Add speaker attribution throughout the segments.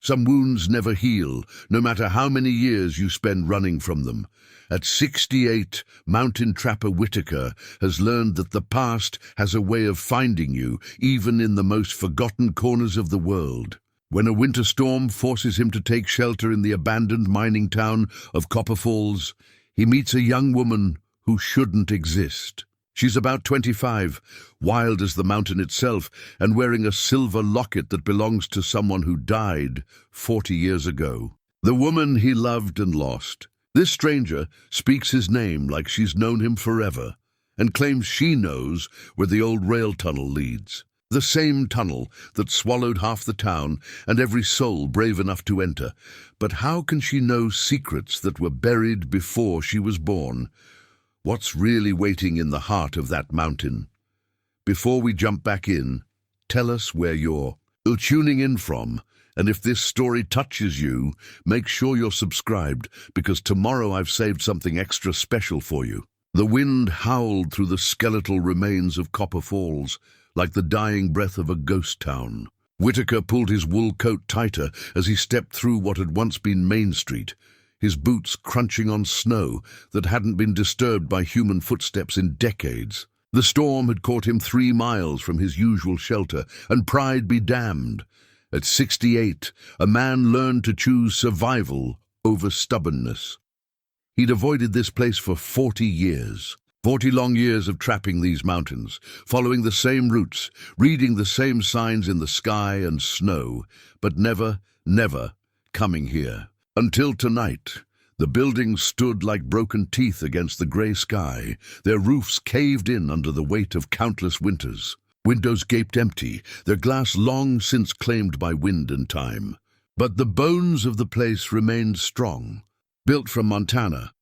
Speaker 1: Some wounds never heal, no matter how many years you spend running from them. At 68, mountain trapper Whittaker has learned that the past has a way of finding you, even in the most forgotten corners of the world. When a winter storm forces him to take shelter in the abandoned mining town of Copper Falls, he meets a young woman who shouldn't exist. She's about 25, wild as the mountain itself, and wearing a silver locket that belongs to someone who died 40 years ago. The woman he loved and lost. This stranger speaks his name like she's known him forever, and claims she knows where the old rail tunnel leads. The same tunnel that swallowed half the town and every soul brave enough to enter. But how can she know secrets that were buried before she was born? What's really waiting in the heart of that mountain? Before we jump back in, tell us where you're tuning in from, and if this story touches you, make sure you're subscribed, because tomorrow I've saved something extra special for you. The wind howled through the skeletal remains of Copper Falls, like the dying breath of a ghost town. Whittaker pulled his wool coat tighter as he stepped through what had once been Main Street, his boots crunching on snow that hadn't been disturbed by human footsteps in decades. The storm had caught him 3 miles from his usual shelter, and pride be damned. At 68, a man learned to choose survival over stubbornness. He'd avoided this place for 40 years. 40 long years of trapping these mountains, following the same routes, reading the same signs in the sky and snow, but never coming here. Until tonight, the buildings stood like broken teeth against the grey sky, their roofs caved in under the weight of countless winters. Windows gaped empty, their glass long since claimed by wind and time. But the bones of the place remained strong, built from Montana,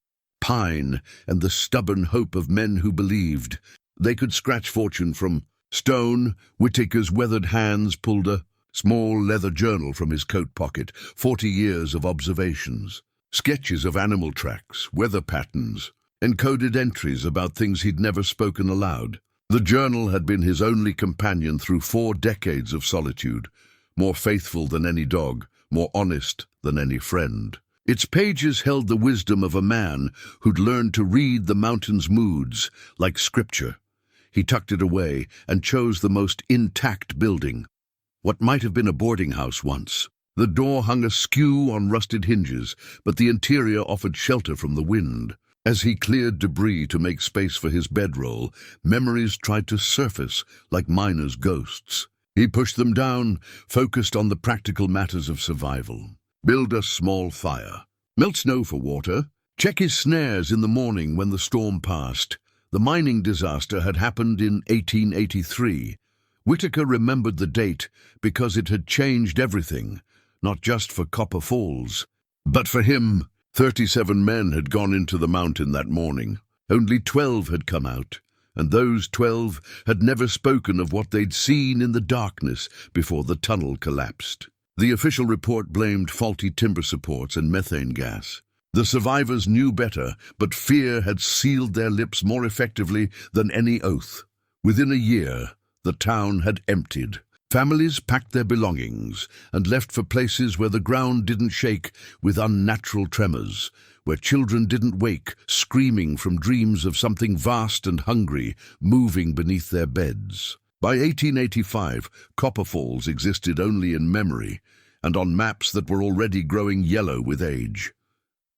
Speaker 1: pine, and the stubborn hope of men who believed they could scratch fortune from stone. Whittaker's weathered hands pulled a small leather journal from his coat pocket, 40 years of observations, sketches of animal tracks, weather patterns, encoded entries about things he'd never spoken aloud. The journal had been his only companion through 4 decades of solitude, more faithful than any dog, more honest than any friend. Its pages held the wisdom of a man who'd learned to read the mountain's moods like scripture. He tucked it away and chose the most intact building, what might have been a boarding house once. The door hung askew on rusted hinges, but the interior offered shelter from the wind. As he cleared debris to make space for his bedroll, memories tried to surface like miners' ghosts. He pushed them down, focused on the practical matters of survival. Build a small fire. Melt snow for water. Check his snares in the morning when the storm passed. The mining disaster had happened in 1883. Whittaker remembered the date because it had changed everything, not just for Copper Falls, but for him. 37 men had gone into the mountain that morning. Only 12 had come out, and those 12 had never spoken of what they'd seen in the darkness before the tunnel collapsed. The official report blamed faulty timber supports and methane gas. The survivors knew better, but fear had sealed their lips more effectively than any oath. Within a year, the town had emptied. Families packed their belongings and left for places where the ground didn't shake with unnatural tremors, where children didn't wake screaming from dreams of something vast and hungry moving beneath their beds. By 1885, Copper Falls existed only in memory and on maps that were already growing yellow with age.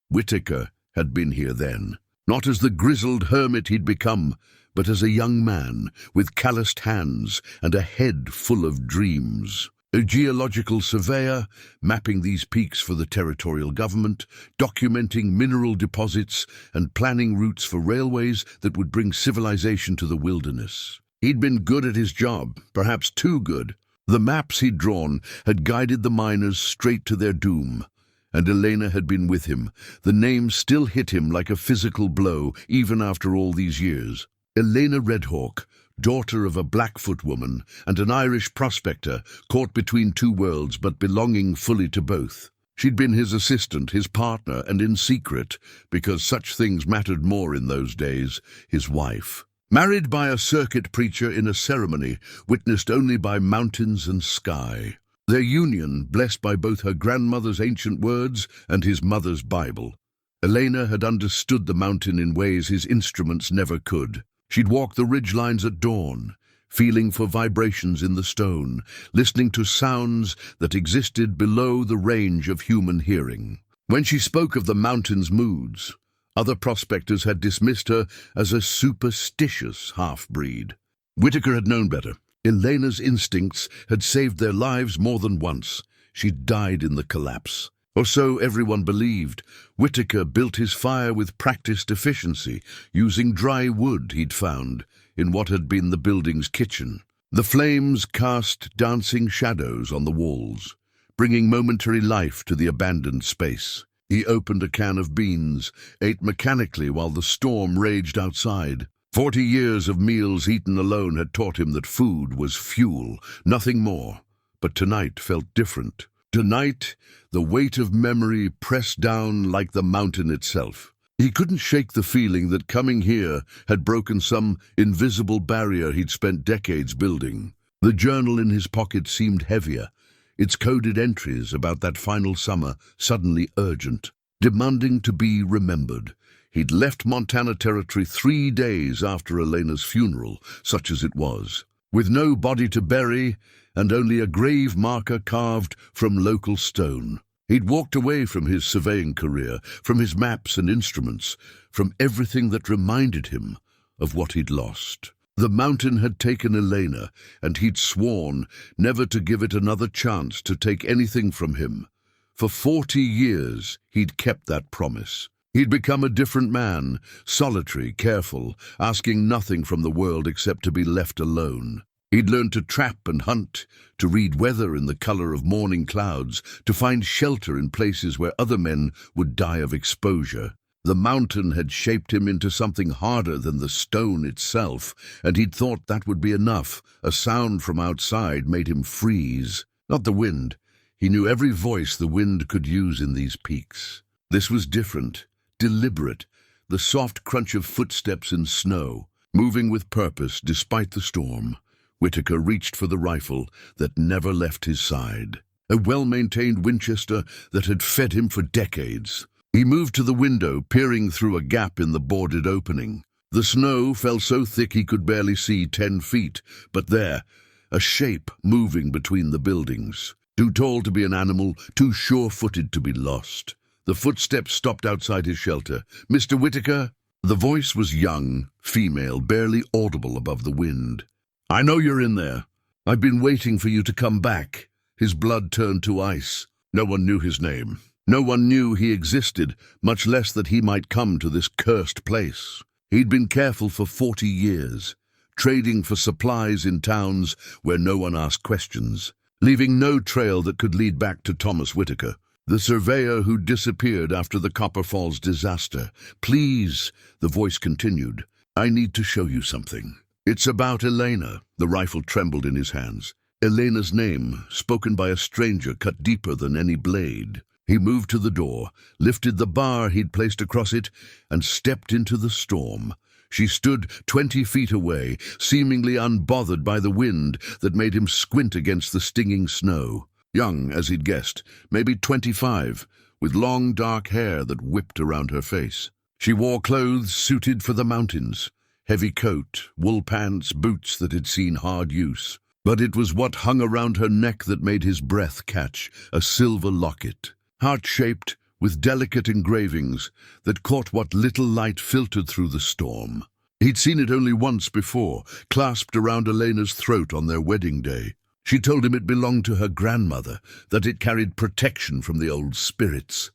Speaker 1: Whittaker had been here then, not as the grizzled hermit he'd become, but as a young man with calloused hands and a head full of dreams. A geological surveyor, mapping these peaks for the territorial government, documenting mineral deposits and planning routes for railways that would bring civilization to the wilderness. He'd been good at his job, perhaps too good. The maps he'd drawn had guided the miners straight to their doom, and Elena had been with him. The name still hit him like a physical blow, even after all these years. Elena Redhawk, daughter of a Blackfoot woman and an Irish prospector, caught between 2 worlds but belonging fully to both. She'd been his assistant, his partner, and in secret, because such things mattered more in those days, his wife. Married by a circuit preacher in a ceremony witnessed only by mountains and sky. Their union, blessed by both her grandmother's ancient words and his mother's Bible. Elena had understood the mountain in ways his instruments never could. She'd walk the ridgelines at dawn, feeling for vibrations in the stone, listening to sounds that existed below the range of human hearing. When she spoke of the mountain's moods, other prospectors had dismissed her as a superstitious half-breed. Whittaker had known better. Elena's instincts had saved their lives more than once. She died in the collapse. Or so everyone believed. Whittaker built his fire with practiced efficiency, using dry wood he'd found in what had been the building's kitchen. The flames cast dancing shadows on the walls, bringing momentary life to the abandoned space. He opened a can of beans, ate mechanically while the storm raged outside. 40 years of meals eaten alone had taught him that food was fuel, nothing more. But tonight felt different. Tonight, the weight of memory pressed down like the mountain itself. He couldn't shake the feeling that coming here had broken some invisible barrier he'd spent decades building. The journal in his pocket seemed heavier, its coded entries about that final summer suddenly urgent, demanding to be remembered. He'd left Montana Territory 3 days after Elena's funeral, such as it was, with no body to bury and only a grave marker carved from local stone. He'd walked away from his surveying career, from his maps and instruments, from everything that reminded him of what he'd lost. The mountain had taken Elena, and he'd sworn never to give it another chance to take anything from him. For 40 years, he'd kept that promise. He'd become a different man, solitary, careful, asking nothing from the world except to be left alone. He'd learned to trap and hunt, to read weather in the color of morning clouds, to find shelter in places where other men would die of exposure. The mountain had shaped him into something harder than the stone itself, and he'd thought that would be enough. A sound from outside made him freeze. Not the wind. He knew every voice the wind could use in these peaks. This was different, deliberate, the soft crunch of footsteps in snow, moving with purpose despite the storm. Whittaker reached for the rifle that never left his side, a well-maintained Winchester that had fed him for decades. He moved to the window, peering through a gap in the boarded opening. The snow fell so thick he could barely see 10 feet, but there, a shape moving between the buildings. Too tall to be an animal, too sure-footed to be lost. The footsteps stopped outside his shelter. "Mr. Whittaker?" The voice was young, female, barely audible above the wind. "I know you're in there. I've been waiting for you to come back." His blood turned to ice. No one knew his name. No one knew he existed, much less that he might come to this cursed place. He'd been careful for 40 years, trading for supplies in towns where no one asked questions, leaving no trail that could lead back to Thomas Whittaker, the surveyor who disappeared after the Copper Falls disaster. "Please," the voice continued, "I need to show you something. It's about Elena." The rifle trembled in his hands. Elena's name, spoken by a stranger, cut deeper than any blade. He moved to the door, lifted the bar he'd placed across it, and stepped into the storm. She stood 20 feet away, seemingly unbothered by the wind that made him squint against the stinging snow. Young, as he'd guessed, maybe 25, with long dark hair that whipped around her face. She wore clothes suited for the mountains. Heavy coat, wool pants, boots that had seen hard use. But it was what hung around her neck that made his breath catch, a silver locket, heart-shaped, with delicate engravings that caught what little light filtered through the storm. He'd seen it only once before, clasped around Elena's throat on their wedding day. She told him it belonged to her grandmother, that it carried protection from the old spirits.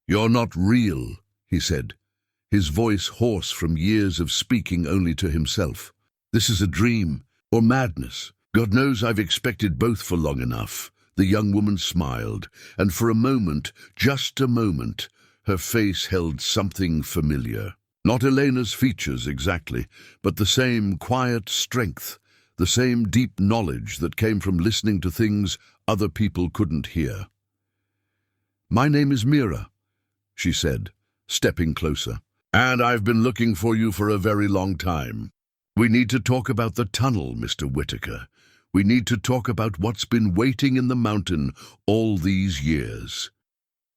Speaker 1: "You're not real," he said, his voice hoarse from years of speaking only to himself. "This is a dream, or madness. God knows I've expected both for long enough." The young woman smiled, and for a moment, just a moment, her face held something familiar. Not Elena's features exactly, but the same quiet strength, the same deep knowledge that came from listening to things other people couldn't hear. "My name is Mira," she said, stepping closer. "And I've been looking for you for a very long time. We need to talk about the tunnel, Mr. Whittaker. We need to talk about what's been waiting in the mountain all these years."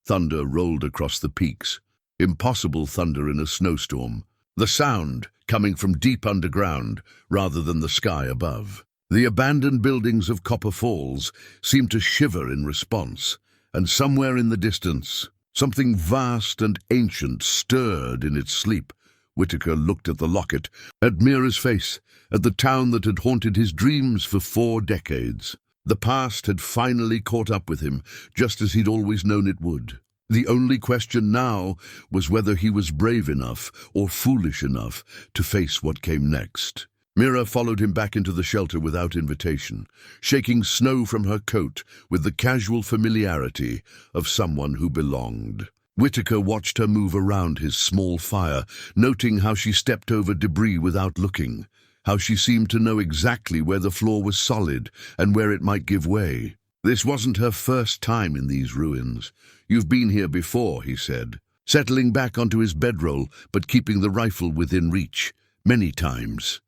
Speaker 1: Thunder rolled across the peaks. Impossible thunder in a snowstorm. The sound coming from deep underground rather than the sky above. The abandoned buildings of Copper Falls seemed to shiver in response, and somewhere in the distance, something vast and ancient stirred in its sleep. Whittaker looked at the locket, at Mira's face, at the town that had haunted his dreams for 4 decades. The past had finally caught up with him, just as he'd always known it would. The only question now was whether he was brave enough or foolish enough to face what came next. Mira followed him back into the shelter without invitation, shaking snow from her coat with the casual familiarity of someone who belonged. Whittaker watched her move around his small fire, noting how she stepped over debris without looking, how she seemed to know exactly where the floor was solid and where it might give way. This wasn't her first time in these ruins. "You've been here before," he said, settling back onto his bedroll but keeping the rifle within reach. "Many times."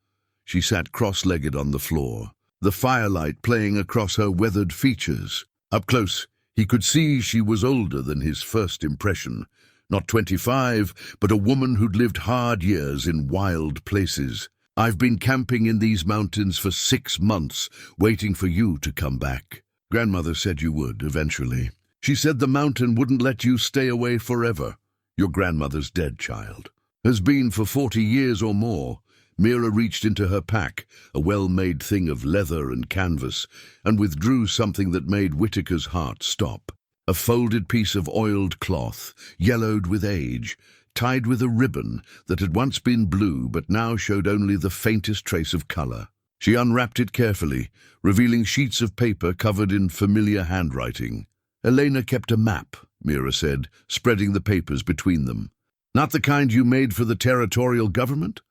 Speaker 1: She sat cross-legged on the floor, the firelight playing across her weathered features. Up close, he could see she was older than his first impression. Not 25, but a woman who'd lived hard years in wild places. "I've been camping in these mountains for 6 months, waiting for you to come back. Grandmother said you would, eventually. She said the mountain wouldn't let you stay away forever. Your grandmother's dead, child. Has been for 40 years or more." Mira reached into her pack, a well-made thing of leather and canvas, and withdrew something that made Whittaker's heart stop. A folded piece of oiled cloth, yellowed with age, tied with a ribbon that had once been blue but now showed only the faintest trace of color. She unwrapped it carefully, revealing sheets of paper covered in familiar handwriting. "Elena kept a map," Mira said, spreading the papers between them. "Not the kind you made for the territorial government?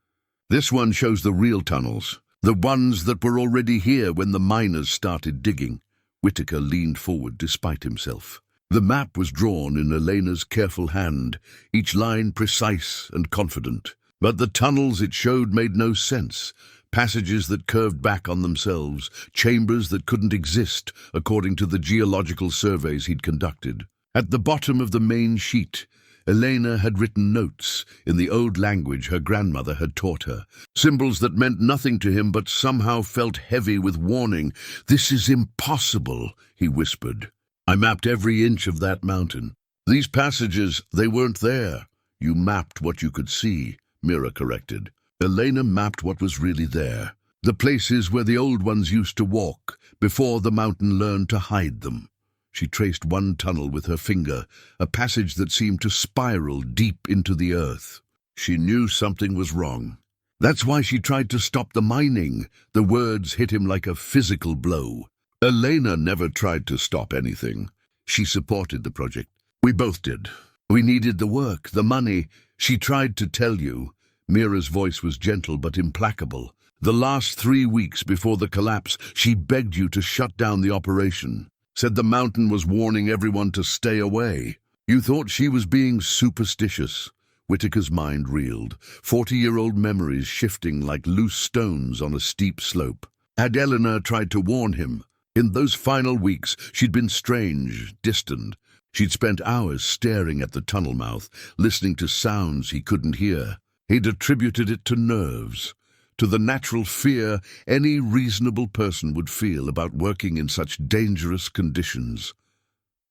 Speaker 1: This one shows the real tunnels, the ones that were already here when the miners started digging." Whittaker leaned forward despite himself. The map was drawn in Elena's careful hand, each line precise and confident. But the tunnels it showed made no sense. Passages that curved back on themselves, chambers that couldn't exist according to the geological surveys he'd conducted. At the bottom of the main sheet, Elena had written notes in the old language her grandmother had taught her, symbols that meant nothing to him but somehow felt heavy with warning. "This is impossible," he whispered. "I mapped every inch of that mountain. These passages, they weren't there." "You mapped what you could see," Mira corrected. Elena mapped what was really there, the places where the old ones used to walk before the mountain learned to hide them. She traced one tunnel with her finger, a passage that seemed to spiral deep into the earth. She knew something was wrong. That's why she tried to stop the mining. The words hit him like a physical blow. Elena never tried to stop anything. She supported the project. We both did. We needed the work, the money. She tried to tell you. Mira's voice was gentle but implacable. The last 3 weeks before the collapse, she begged you to shut down the operation. Said the mountain was warning everyone to stay away. You thought she was being superstitious. Whittaker's mind reeled, 40-year-old memories shifting like loose stones on a steep slope. Had Eleanor tried to warn him? In those final weeks, she'd been strange, distant. She'd spent hours staring at the tunnel mouth, listening to sounds he couldn't hear. He'd attributed it to nerves, to the natural fear any reasonable person would feel about working in such dangerous conditions.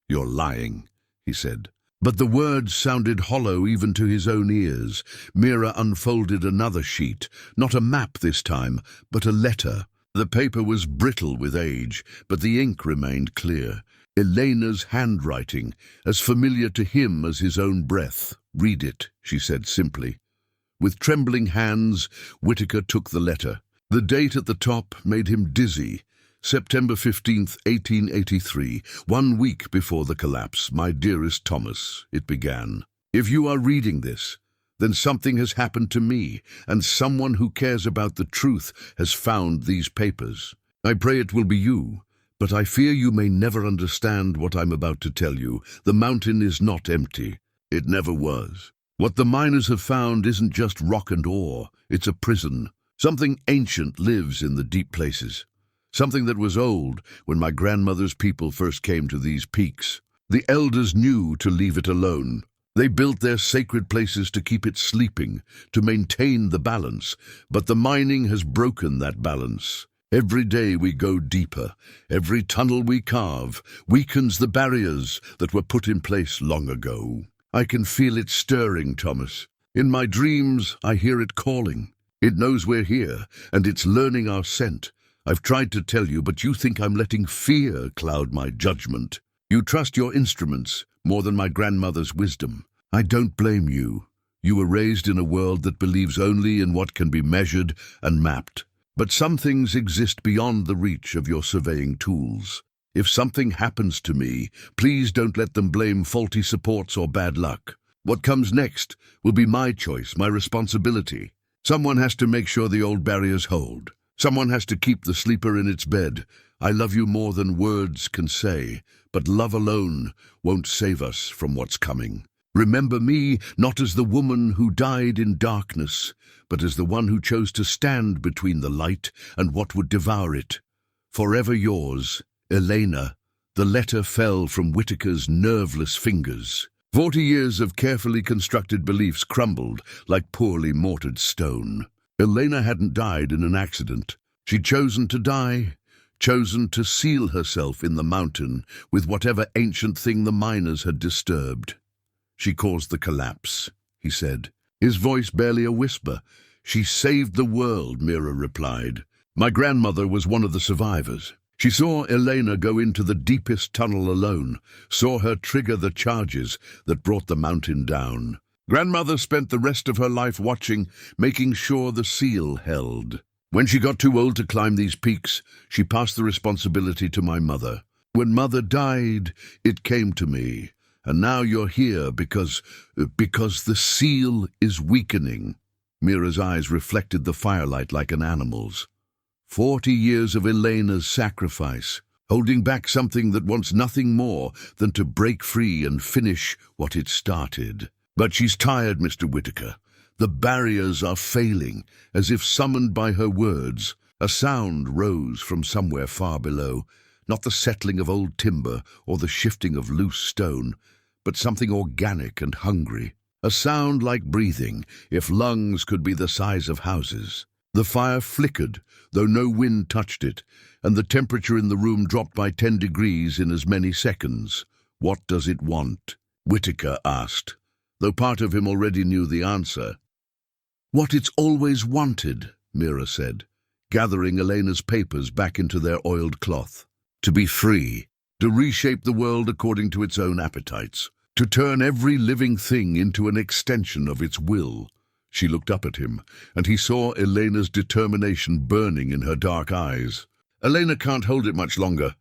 Speaker 1: "You're lying," he said. But the words sounded hollow even to his own ears. Mira unfolded another sheet, not a map this time, but a letter. The paper was brittle with age, but the ink remained clear. Elena's handwriting, as familiar to him as his own breath. "Read it," she said simply. With trembling hands, Whittaker took the letter. The date at the top made him dizzy. September 15th, 1883, 1 week before the collapse. "My dearest Thomas," it began. "If you are reading this, then something has happened to me, and someone who cares about the truth has found these papers. I pray it will be you, but I fear you may never understand what I'm about to tell you. The mountain is not empty. It never was. What the miners have found isn't just rock and ore, it's a prison. Something ancient lives in the deep places. something that was old when my grandmother's people first came to these peaks. The elders knew to leave it alone. They built their sacred places to keep it sleeping, to maintain the balance, but the mining has broken that balance. Every day we go deeper. Every tunnel we carve weakens the barriers that were put in place long ago. I can feel it stirring, Thomas. In my dreams, I hear it calling. It knows we're here, and it's learning our scent. I've tried to tell you, but you think I'm letting fear cloud my judgment. You trust your instruments more than my grandmother's wisdom. I don't blame you. You were raised in a world that believes only in what can be measured and mapped. But some things exist beyond the reach of your surveying tools. If something happens to me, please don't let them blame faulty supports or bad luck. What comes next will be my choice, my responsibility. Someone has to make sure the old barriers hold. Someone has to keep the sleeper in its bed. I love you more than words can say, but love alone won't save us from what's coming. Remember me not as the woman who died in darkness, but as the one who chose to stand between the light and what would devour it. Forever yours, Elena. The letter fell from Whittaker's nerveless fingers. 40 years of carefully constructed beliefs crumbled like poorly mortared stone. Elena hadn't died in an accident. She'd chosen to die, chosen to seal herself in the mountain with whatever ancient thing the miners had disturbed. She caused the collapse, he said, his voice barely a whisper. She saved the world, Mira replied. My grandmother was one of the survivors. She saw Elena go into the deepest tunnel alone, saw her trigger the charges that brought the mountain down. Grandmother spent the rest of her life watching, making sure the seal held. When she got too old to climb these peaks, she passed the responsibility to my mother. When Mother died, it came to me. And now you're here because the seal is weakening. Mira's eyes reflected the firelight like an animal's. 40 years of Elena's sacrifice, holding back something that wants nothing more than to break free and finish what it started. But she's tired, Mr. Whittaker. The barriers are failing, as if summoned by her words. A sound rose from somewhere far below, not the settling of old timber or the shifting of loose stone, but something organic and hungry. A sound like breathing, if lungs could be the size of houses. The fire flickered, though no wind touched it, and the temperature in the room dropped by 10 degrees in as many seconds. What does it want? Whittaker asked, though part of him already knew the answer. What it's always wanted, Mira said, gathering Elena's papers back into their oiled cloth. To be free, to reshape the world according to its own appetites, to turn every living thing into an extension of its will. She looked up at him, and he saw Elena's determination burning in her dark eyes. Elena can't hold it much longer.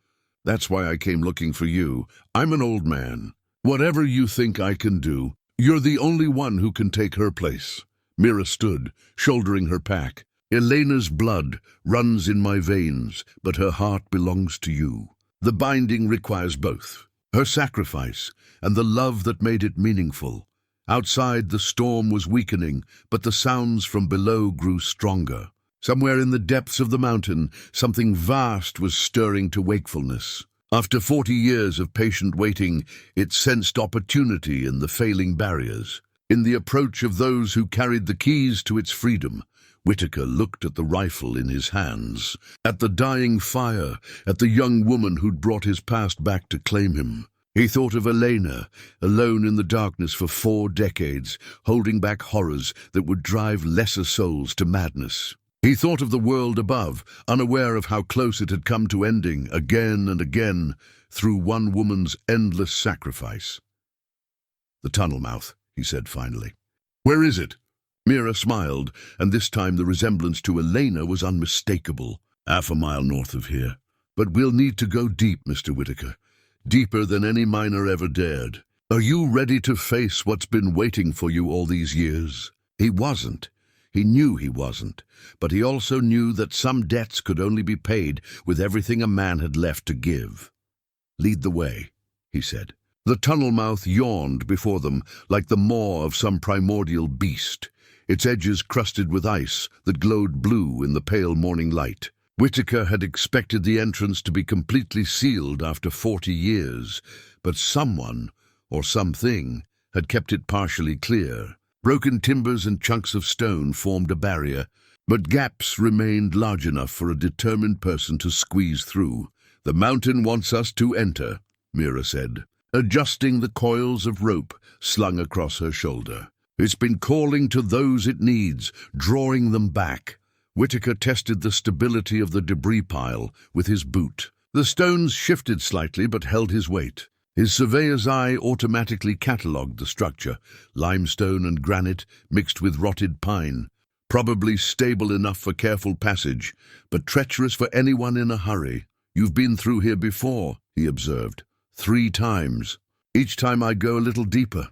Speaker 1: That's why I came looking for you. I'm an old man. Whatever you think I can do, you're the only one who can take her place. Mira stood, shouldering her pack. Elena's blood runs in my veins, but her heart belongs to you. The binding requires both, her sacrifice and the love that made it meaningful. Outside, the storm was weakening, but the sounds from below grew stronger. Somewhere in the depths of the mountain, something vast was stirring to wakefulness. After 40 years of patient waiting, it sensed opportunity in the failing barriers, in the approach of those who carried the keys to its freedom. Whittaker looked at the rifle in his hands, at the dying fire, at the young woman who'd brought his past back to claim him. He thought of Elena, alone in the darkness for 4 decades, holding back horrors that would drive lesser souls to madness. He thought of the world above, unaware of how close it had come to ending, again and again, through one woman's endless sacrifice. The tunnel mouth, he said finally. Where is it? Mira smiled, and this time the resemblance to Elena was unmistakable. Half a mile north of here. But we'll need to go deep, Mr. Whittaker. Deeper than any miner ever dared. Are you ready to face what's been waiting for you all these years? He wasn't. He knew he wasn't. But he also knew that some debts could only be paid with everything a man had left to give. Lead the way, he said. The tunnel mouth yawned before them like the maw of some primordial beast, its edges crusted with ice that glowed blue in the pale morning light. Whittaker had expected the entrance to be completely sealed after 40 years, but someone, or something, had kept it partially clear. Broken timbers and chunks of stone formed a barrier, but gaps remained large enough for a determined person to squeeze through. "The mountain wants us to enter," Mira said, adjusting the coils of rope slung across her shoulder. "It's been calling to those it needs, drawing them back." Whittaker tested the stability of the debris pile with his boot. The stones shifted slightly but held his weight. His surveyor's eye automatically catalogued the structure, limestone and granite mixed with rotted pine. Probably stable enough for careful passage, but treacherous for anyone in a hurry. "You've been through here before," he observed. 3 times. Each time I go a little deeper."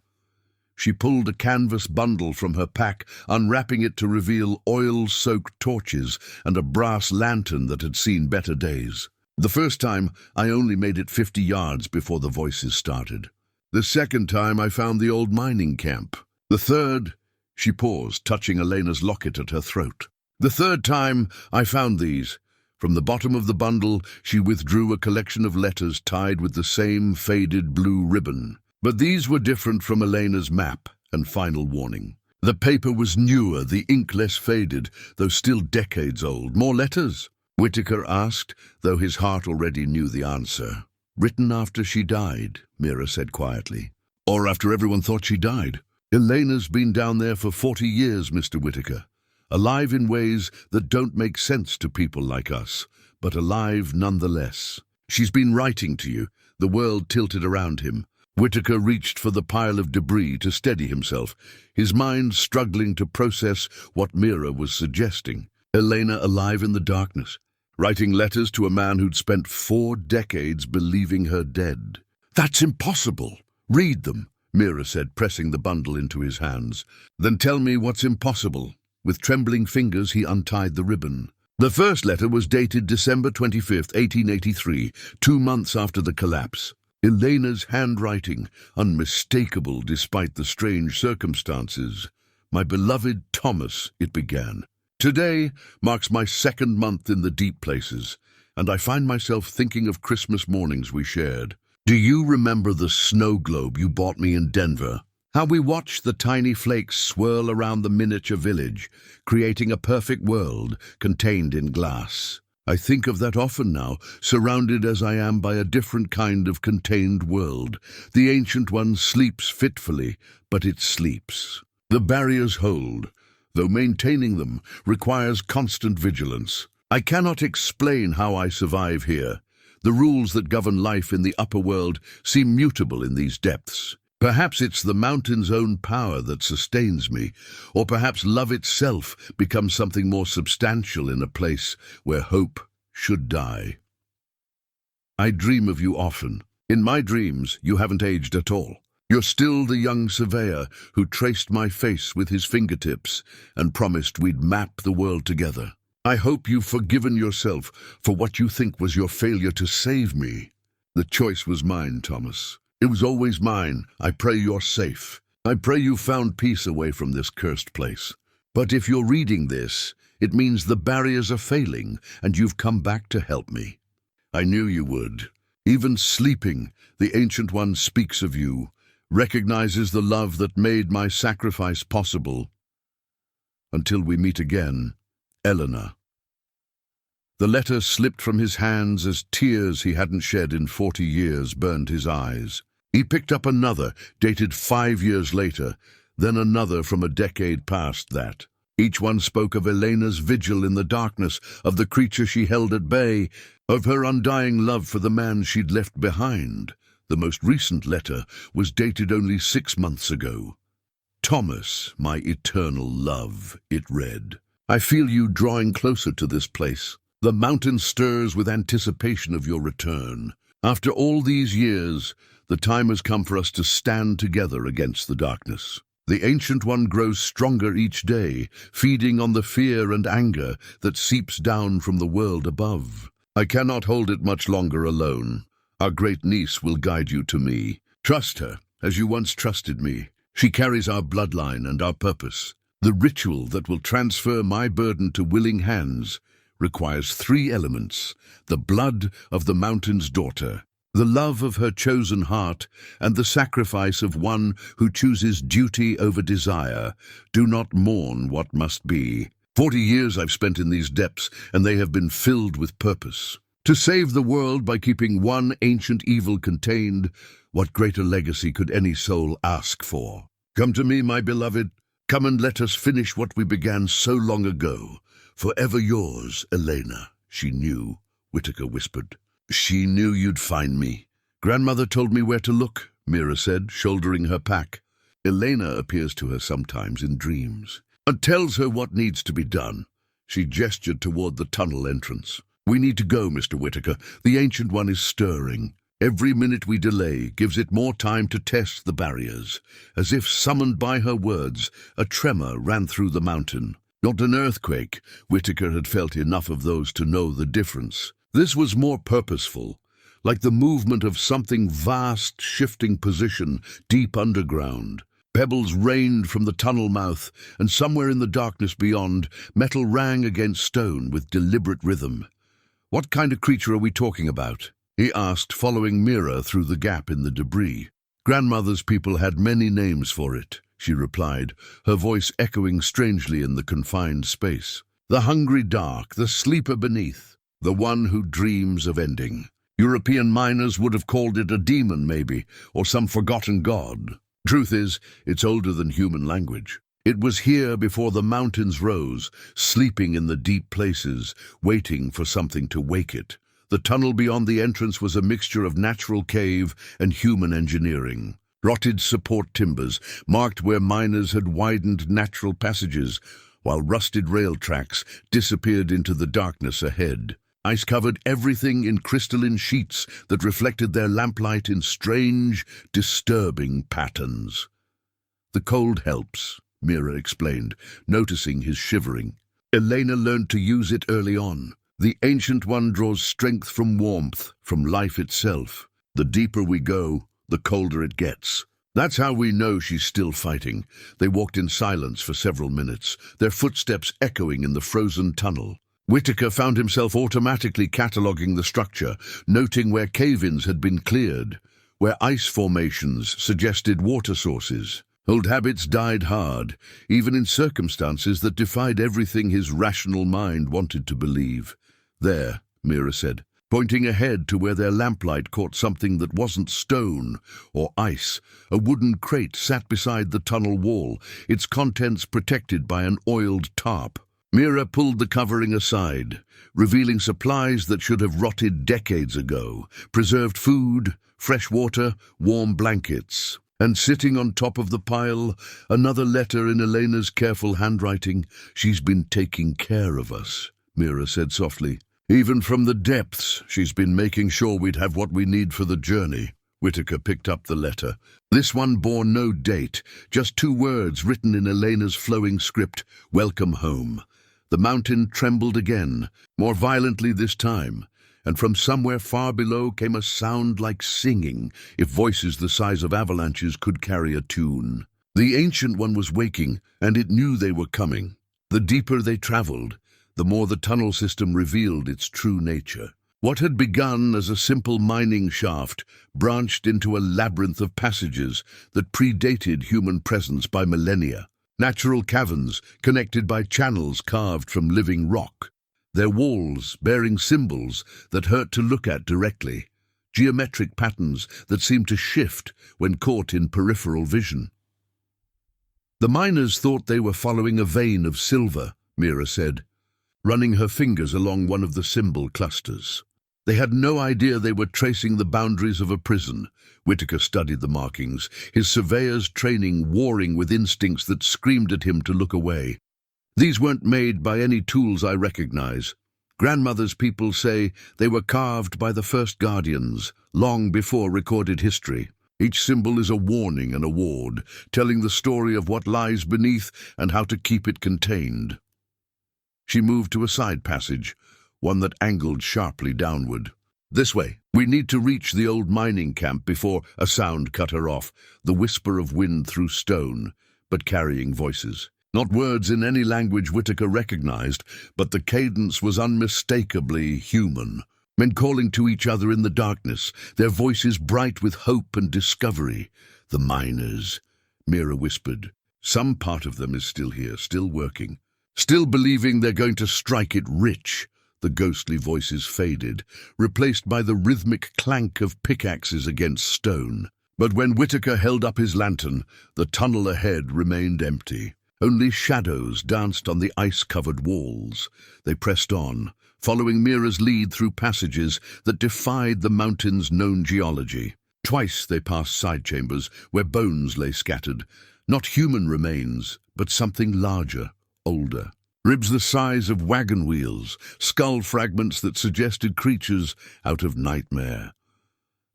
Speaker 1: She pulled a canvas bundle from her pack, unwrapping it to reveal oil-soaked torches and a brass lantern that had seen better days. "The first time, I only made it 50 yards before the voices started. The second time, I found the old mining camp. The third—" She paused, touching Elena's locket at her throat. "The third time, I found these." From the bottom of the bundle, she withdrew a collection of letters tied with the same faded blue ribbon. But these were different from Elena's map and final warning. The paper was newer, the ink less faded, though still decades old. "More letters?" Whittaker asked, though his heart already knew the answer. "Written after she died," Mira said quietly. "Or after everyone thought she died. Elena's been down there for 40 years, Mr. Whittaker. Alive in ways that don't make sense to people like us, but alive nonetheless. She's been writing to you." The world tilted around him. Whittaker reached for the pile of debris to steady himself, his mind struggling to process what Mira was suggesting. Elena alive in the darkness, writing letters to a man who'd spent 4 decades believing her dead. "That's impossible." "Read them," Mira said, pressing the bundle into his hands. "Then tell me what's impossible." With trembling fingers, he untied the ribbon. The first letter was dated December 25th, 1883, 2 months after the collapse. Elena's handwriting, unmistakable despite the strange circumstances. "My beloved Thomas," it began. "Today marks my 2nd month in the deep places, and I find myself thinking of Christmas mornings we shared. Do you remember the snow globe you bought me in Denver? How we watched the tiny flakes swirl around the miniature village, creating a perfect world contained in glass. I think of that often now, surrounded as I am by a different kind of contained world. The Ancient One sleeps fitfully, but it sleeps. The barriers hold, though maintaining them requires constant vigilance. I cannot explain how I survive here. The rules that govern life in the upper world seem mutable in these depths. Perhaps it's the mountain's own power that sustains me, or perhaps love itself becomes something more substantial in a place where hope should die. I dream of you often. In my dreams, you haven't aged at all. You're still the young surveyor who traced my face with his fingertips and promised we'd map the world together. I hope you've forgiven yourself for what you think was your failure to save me. The choice was mine, Thomas. It was always mine. I pray you're safe. I pray you found peace away from this cursed place. But if you're reading this, it means the barriers are failing and you've come back to help me. I knew you would. Even sleeping, the Ancient One speaks of you, recognizes the love that made my sacrifice possible. Until we meet again, Eleanor. The letter slipped from his hands as tears he hadn't shed in 40 years burned his eyes. He picked up another, dated 5 years later, then another from a decade past that. Each one spoke of Elena's vigil in the darkness, of the creature she held at bay, of her undying love for the man she'd left behind. The most recent letter was dated only 6 months ago. "Thomas, my eternal love," it read. "I feel you drawing closer to this place. The mountain stirs with anticipation of your return. After all these years, the time has come for us to stand together against the darkness. The Ancient One grows stronger each day, feeding on the fear and anger that seeps down from the world above. I cannot hold it much longer alone. Our great niece will guide you to me. Trust her, as you once trusted me. She carries our bloodline and our purpose. The ritual that will transfer my burden to willing hands requires three elements: the blood of the mountain's daughter, the love of her chosen heart, and the sacrifice of one who chooses duty over desire. Do not mourn what must be. 40 years I've spent in these depths, and they have been filled with purpose. To save the world by keeping one ancient evil contained, what greater legacy could any soul ask for? Come to me, my beloved. Come and let us finish what we began so long ago. Forever yours, Elena. She knew, Whittaker whispered. She knew you'd find me. Grandmother told me where to look, Mira said, shouldering her pack. Elena appears to her sometimes in dreams and tells her what needs to be done. She gestured toward the tunnel entrance. We need to go, Mr. Whittaker. The Ancient One is stirring. Every minute we delay gives it more time to test the barriers. As if summoned by her words, a tremor ran through the mountain. Not an earthquake. Whittaker had felt enough of those to know the difference. This was more purposeful, like the movement of something vast, shifting position deep underground. Pebbles rained from the tunnel mouth, and somewhere in the darkness beyond, metal rang against stone with deliberate rhythm. What kind of creature are we talking about? He asked, following Mira through the gap in the debris. Grandmother's people had many names for it, she replied, her voice echoing strangely in the confined space. The hungry dark, the sleeper beneath, the one who dreams of ending. European miners would have called it a demon, maybe, or some forgotten god. Truth is, it's older than human language. It was here before the mountains rose, sleeping in the deep places, waiting for something to wake it. The tunnel beyond the entrance was a mixture of natural cave and human engineering. Rotted support timbers marked where miners had widened natural passages, while rusted rail tracks disappeared into the darkness ahead. Ice covered everything in crystalline sheets that reflected their lamplight in strange, disturbing patterns. The cold helps, Mira explained, noticing his shivering. Elena learned to use it early on. The Ancient One draws strength from warmth, from life itself. The deeper we go, the colder it gets. That's how we know she's still fighting. They walked in silence for several minutes, their footsteps echoing in the frozen tunnel. Whittaker found himself automatically cataloguing the structure, noting where cave-ins had been cleared, where ice formations suggested water sources. Old habits died hard, even in circumstances that defied everything his rational mind wanted to believe. There, Mira said, pointing ahead to where their lamplight caught something that wasn't stone or ice. A wooden crate sat beside the tunnel wall, its contents protected by an oiled tarp. Mira pulled the covering aside, revealing supplies that should have rotted decades ago: preserved food, fresh water, warm blankets. And sitting on top of the pile, another letter in Elena's careful handwriting. She's been taking care of us, Mira said softly. Even from the depths, she's been making sure we'd have what we need for the journey. Whittaker picked up the letter. This one bore no date, just 2 words written in Elena's flowing script: welcome home. The mountain trembled again, more violently this time, and from somewhere far below came a sound like singing, if voices the size of avalanches could carry a tune. The Ancient One was waking, and it knew they were coming. The deeper they traveled, the more the tunnel system revealed its true nature. What had begun as a simple mining shaft branched into a labyrinth of passages that predated human presence by millennia. Natural caverns connected by channels carved from living rock. Their walls bearing symbols that hurt to look at directly. Geometric patterns that seemed to shift when caught in peripheral vision. The miners thought they were following a vein of silver, Mira said, running her fingers along one of the symbol clusters. They had no idea they were tracing the boundaries of a prison. Whittaker studied the markings, his surveyor's training warring with instincts that screamed at him to look away. These weren't made by any tools I recognize. Grandmother's people say they were carved by the first guardians, long before recorded history. Each symbol is a warning and a ward, telling the story of what lies beneath and how to keep it contained. She moved to a side passage, one that angled sharply downward. This way. We need to reach the old mining camp before a sound cut her off, the whisper of wind through stone, but carrying voices. Not words in any language Whittaker recognized, but the cadence was unmistakably human. Men calling to each other in the darkness, their voices bright with hope and discovery. The miners, Mira whispered. Some part of them is still here, still working. Still believing they're going to strike it rich. The ghostly voices faded, replaced by the rhythmic clank of pickaxes against stone. But when Whittaker held up his lantern, the tunnel ahead remained empty. Only shadows danced on the ice-covered walls. They pressed on, following Mira's lead through passages that defied the mountain's known geology. Twice they passed side chambers where bones lay scattered, not human remains, but something larger, older. Ribs the size of wagon wheels, skull fragments that suggested creatures out of nightmare.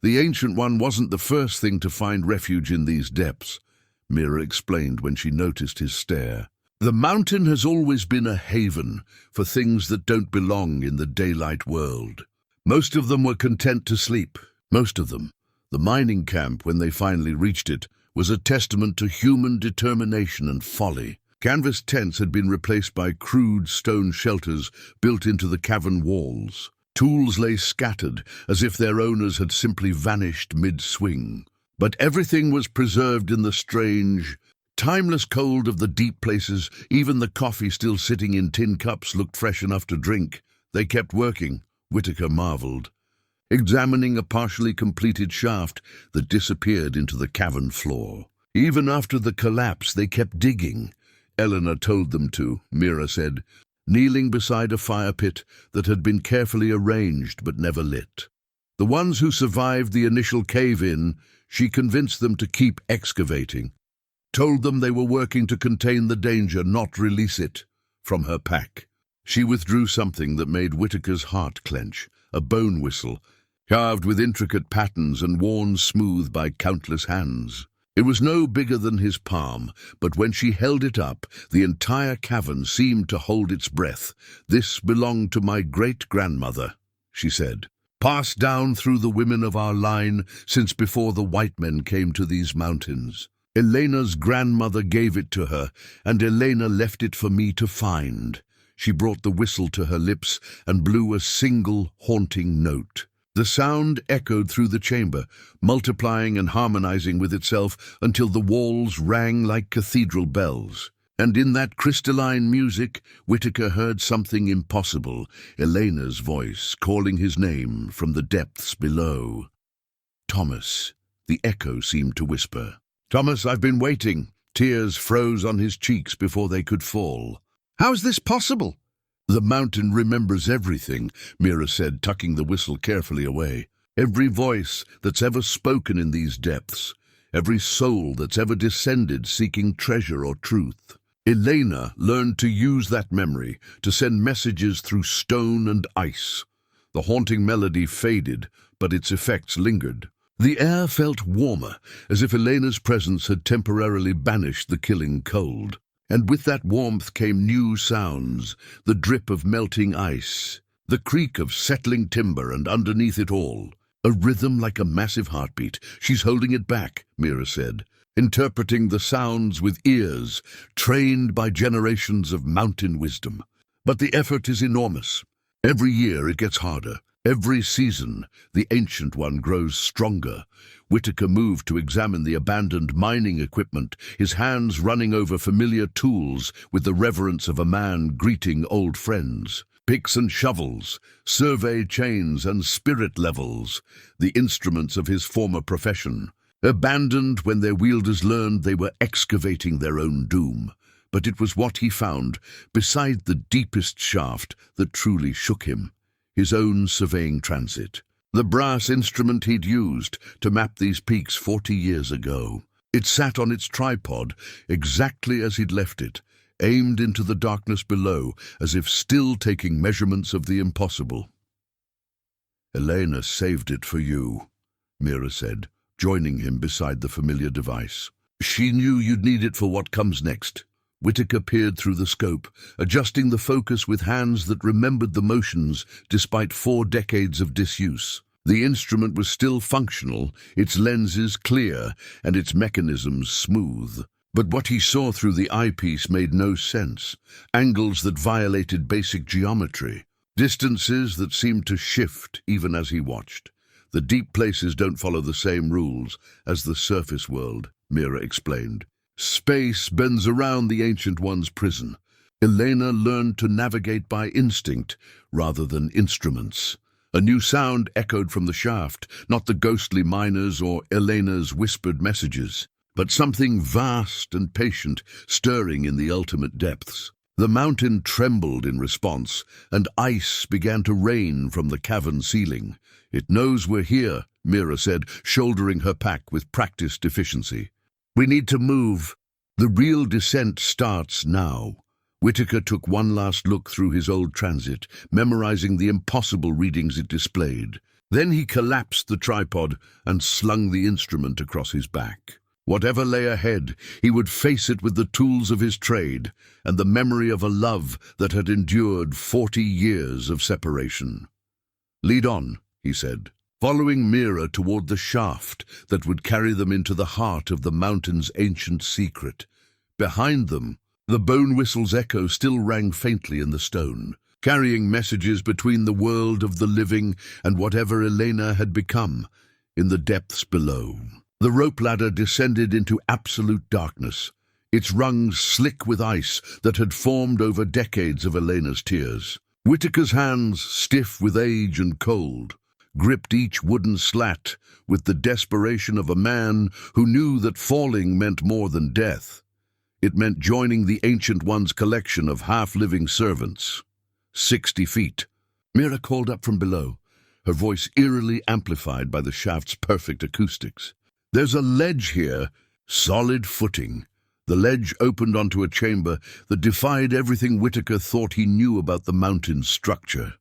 Speaker 1: The Ancient One wasn't the first thing to find refuge in these depths, Mira explained when she noticed his stare. The mountain has always been a haven for things that don't belong in the daylight world. Most of them were content to sleep, most of them. The mining camp, when they finally reached it, was a testament to human determination and folly. Canvas tents had been replaced by crude stone shelters built into the cavern walls. Tools lay scattered, as if their owners had simply vanished mid-swing. But everything was preserved in the strange, timeless cold of the deep places. Even the coffee still sitting in tin cups looked fresh enough to drink. They kept working, Whittaker marveled, examining a partially completed shaft that disappeared into the cavern floor. Even after the collapse, they kept digging. Eleanor told them to, Mira said, kneeling beside a fire pit that had been carefully arranged but never lit. The ones who survived the initial cave-in, she convinced them to keep excavating, told them they were working to contain the danger, not release it. From her pack, she withdrew something that made Whittaker's heart clench, a bone whistle, carved with intricate patterns and worn smooth by countless hands. It was no bigger than his palm, but when she held it up, the entire cavern seemed to hold its breath. "This belonged to my great-grandmother," she said, "passed down through the women of our line since before the white men came to these mountains. Elena's grandmother gave it to her, and Elena left it for me to find." She brought the whistle to her lips and blew a single haunting note. The sound echoed through the chamber, multiplying and harmonizing with itself until the walls rang like cathedral bells. And in that crystalline music, Whittaker heard something impossible, Elena's voice calling his name from the depths below. "Thomas," the echo seemed to whisper. "Thomas, I've been waiting." Tears froze on his cheeks before they could fall. "How is this possible?" "The mountain remembers everything," Mira said, tucking the whistle carefully away. "Every voice that's ever spoken in these depths, every soul that's ever descended seeking treasure or truth. Elena learned to use that memory to send messages through stone and ice." The haunting melody faded, but its effects lingered. The air felt warmer, as if Elena's presence had temporarily banished the killing cold. And with that warmth came new sounds, the drip of melting ice, the creak of settling timber, and underneath it all, a rhythm like a massive heartbeat. "She's holding it back," Mira said, interpreting the sounds with ears trained by generations of mountain wisdom. "But the effort is enormous. Every year it gets harder. Every season, the Ancient One grows stronger." Whittaker moved to examine the abandoned mining equipment, his hands running over familiar tools with the reverence of a man greeting old friends. Picks and shovels, survey chains and spirit levels, the instruments of his former profession. Abandoned when their wielders learned they were excavating their own doom. But it was what he found, beside the deepest shaft, that truly shook him. His own surveying transit. The brass instrument he'd used to map these peaks 40 years ago. It sat on its tripod, exactly as he'd left it, aimed into the darkness below, as if still taking measurements of the impossible. "Elena saved it for you," Mira said, joining him beside the familiar device. "She knew you'd need it for what comes next." Whittaker peered through the scope, adjusting the focus with hands that remembered the motions despite 4 decades of disuse. The instrument was still functional, its lenses clear and its mechanisms smooth. But what he saw through the eyepiece made no sense. Angles that violated basic geometry. Distances that seemed to shift even as he watched. The deep places don't follow the same rules as the surface world, Mira explained. Space bends around the Ancient One's prison. Elena learned to navigate by instinct rather than instruments. A new sound echoed from the shaft, not the ghostly miners or Elena's whispered messages, but something vast and patient stirring in the ultimate depths. The mountain trembled in response, and ice began to rain from the cavern ceiling. "It knows we're here," Mira said, shouldering her pack with practiced efficiency. "We need to move. The real descent starts now." Whittaker took one last look through his old transit, memorizing the impossible readings it displayed. Then he collapsed the tripod and slung the instrument across his back. Whatever lay ahead, he would face it with the tools of his trade and the memory of a love that had endured 40 years of separation. "Lead on," he said, following Mira toward the shaft that would carry them into the heart of the mountain's ancient secret. Behind them, the bone whistle's echo still rang faintly in the stone, carrying messages between the world of the living and whatever Elena had become in the depths below. The rope ladder descended into absolute darkness, its rungs slick with ice that had formed over decades of Elena's tears. Whittaker's hands, stiff with age and cold, gripped each wooden slat with the desperation of a man who knew that falling meant more than death. It meant joining the Ancient One's collection of half-living servants. 60 feet. Mira called up from below, her voice eerily amplified by the shaft's perfect acoustics. "There's a ledge here, solid footing." The ledge opened onto a chamber that defied everything Whittaker thought he knew about the mountain's structure.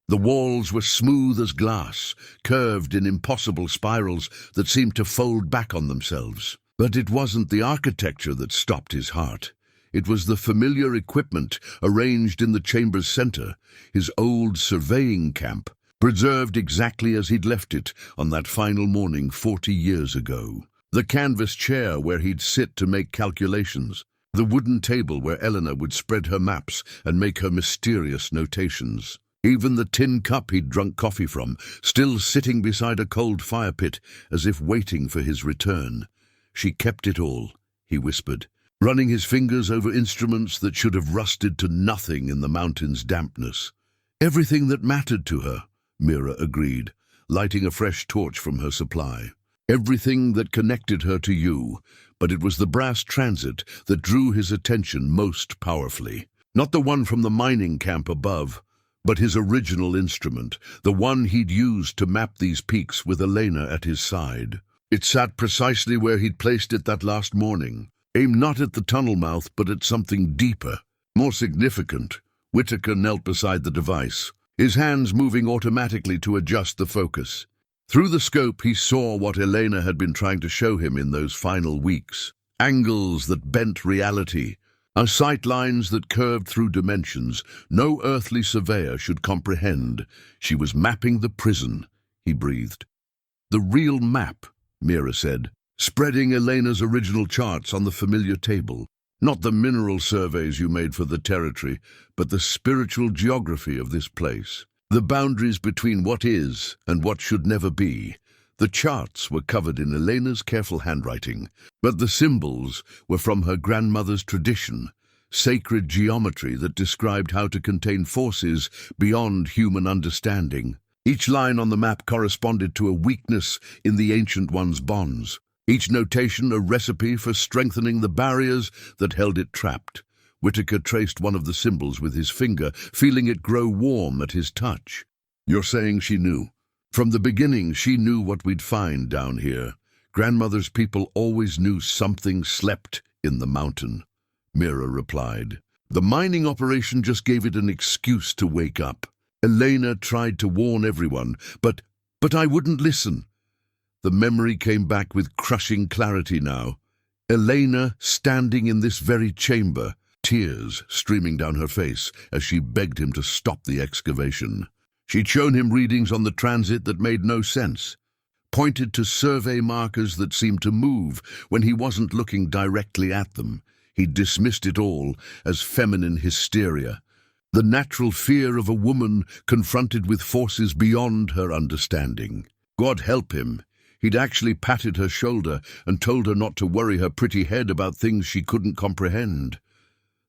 Speaker 1: The walls were smooth as glass, curved in impossible spirals that seemed to fold back on themselves. But it wasn't the architecture that stopped his heart. It was the familiar equipment arranged in the chamber's center, his old surveying camp, preserved exactly as he'd left it on that final morning 40 years ago. The canvas chair where he'd sit to make calculations, the wooden table where Eleanor would spread her maps and make her mysterious notations. Even the tin cup he'd drunk coffee from, still sitting beside a cold fire pit as if waiting for his return. "She kept it all," he whispered, running his fingers over instruments that should have rusted to nothing in the mountain's dampness. "Everything that mattered to her," Mira agreed, lighting a fresh torch from her supply. "Everything that connected her to you, but it was the brass transit that drew his attention most powerfully. Not the one from the mining camp above, but his original instrument, the one he'd used to map these peaks with Elena at his side. It sat precisely where he'd placed it that last morning, aimed not at the tunnel mouth but at something deeper, more significant." Whittaker knelt beside the device, his hands moving automatically to adjust the focus. Through the scope he saw what Elena had been trying to show him in those final weeks. Angles that bent reality, sight lines that curved through dimensions no earthly surveyor should comprehend. She was mapping the prison, he breathed. "The real map," Mira said, spreading Elena's original charts on the familiar table. "Not the mineral surveys you made for the territory, but the spiritual geography of this place. The boundaries between what is and what should never be." The charts were covered in Elena's careful handwriting, but the symbols were from her grandmother's tradition, sacred geometry that described how to contain forces beyond human understanding. Each line on the map corresponded to a weakness in the Ancient One's bonds, each notation a recipe for strengthening the barriers that held it trapped. Whittaker traced one of the symbols with his finger, feeling it grow warm at his touch. "You're saying she knew? From the beginning she knew what we'd find down here. Grandmother's people always knew something slept in the mountain," Mira replied. "The mining operation just gave it an excuse to wake up. Elena tried to warn everyone, but I wouldn't listen." The memory came back with crushing clarity now. Elena standing in this very chamber, tears streaming down her face as she begged him to stop the excavation. She'd shown him readings on the transit that made no sense. pointed to survey markers that seemed to move when he wasn't looking directly at them. He dismissed it all as feminine hysteria, the natural fear of a woman confronted with forces beyond her understanding. God help him. He'd actually patted her shoulder and told her not to worry her pretty head about things she couldn't comprehend.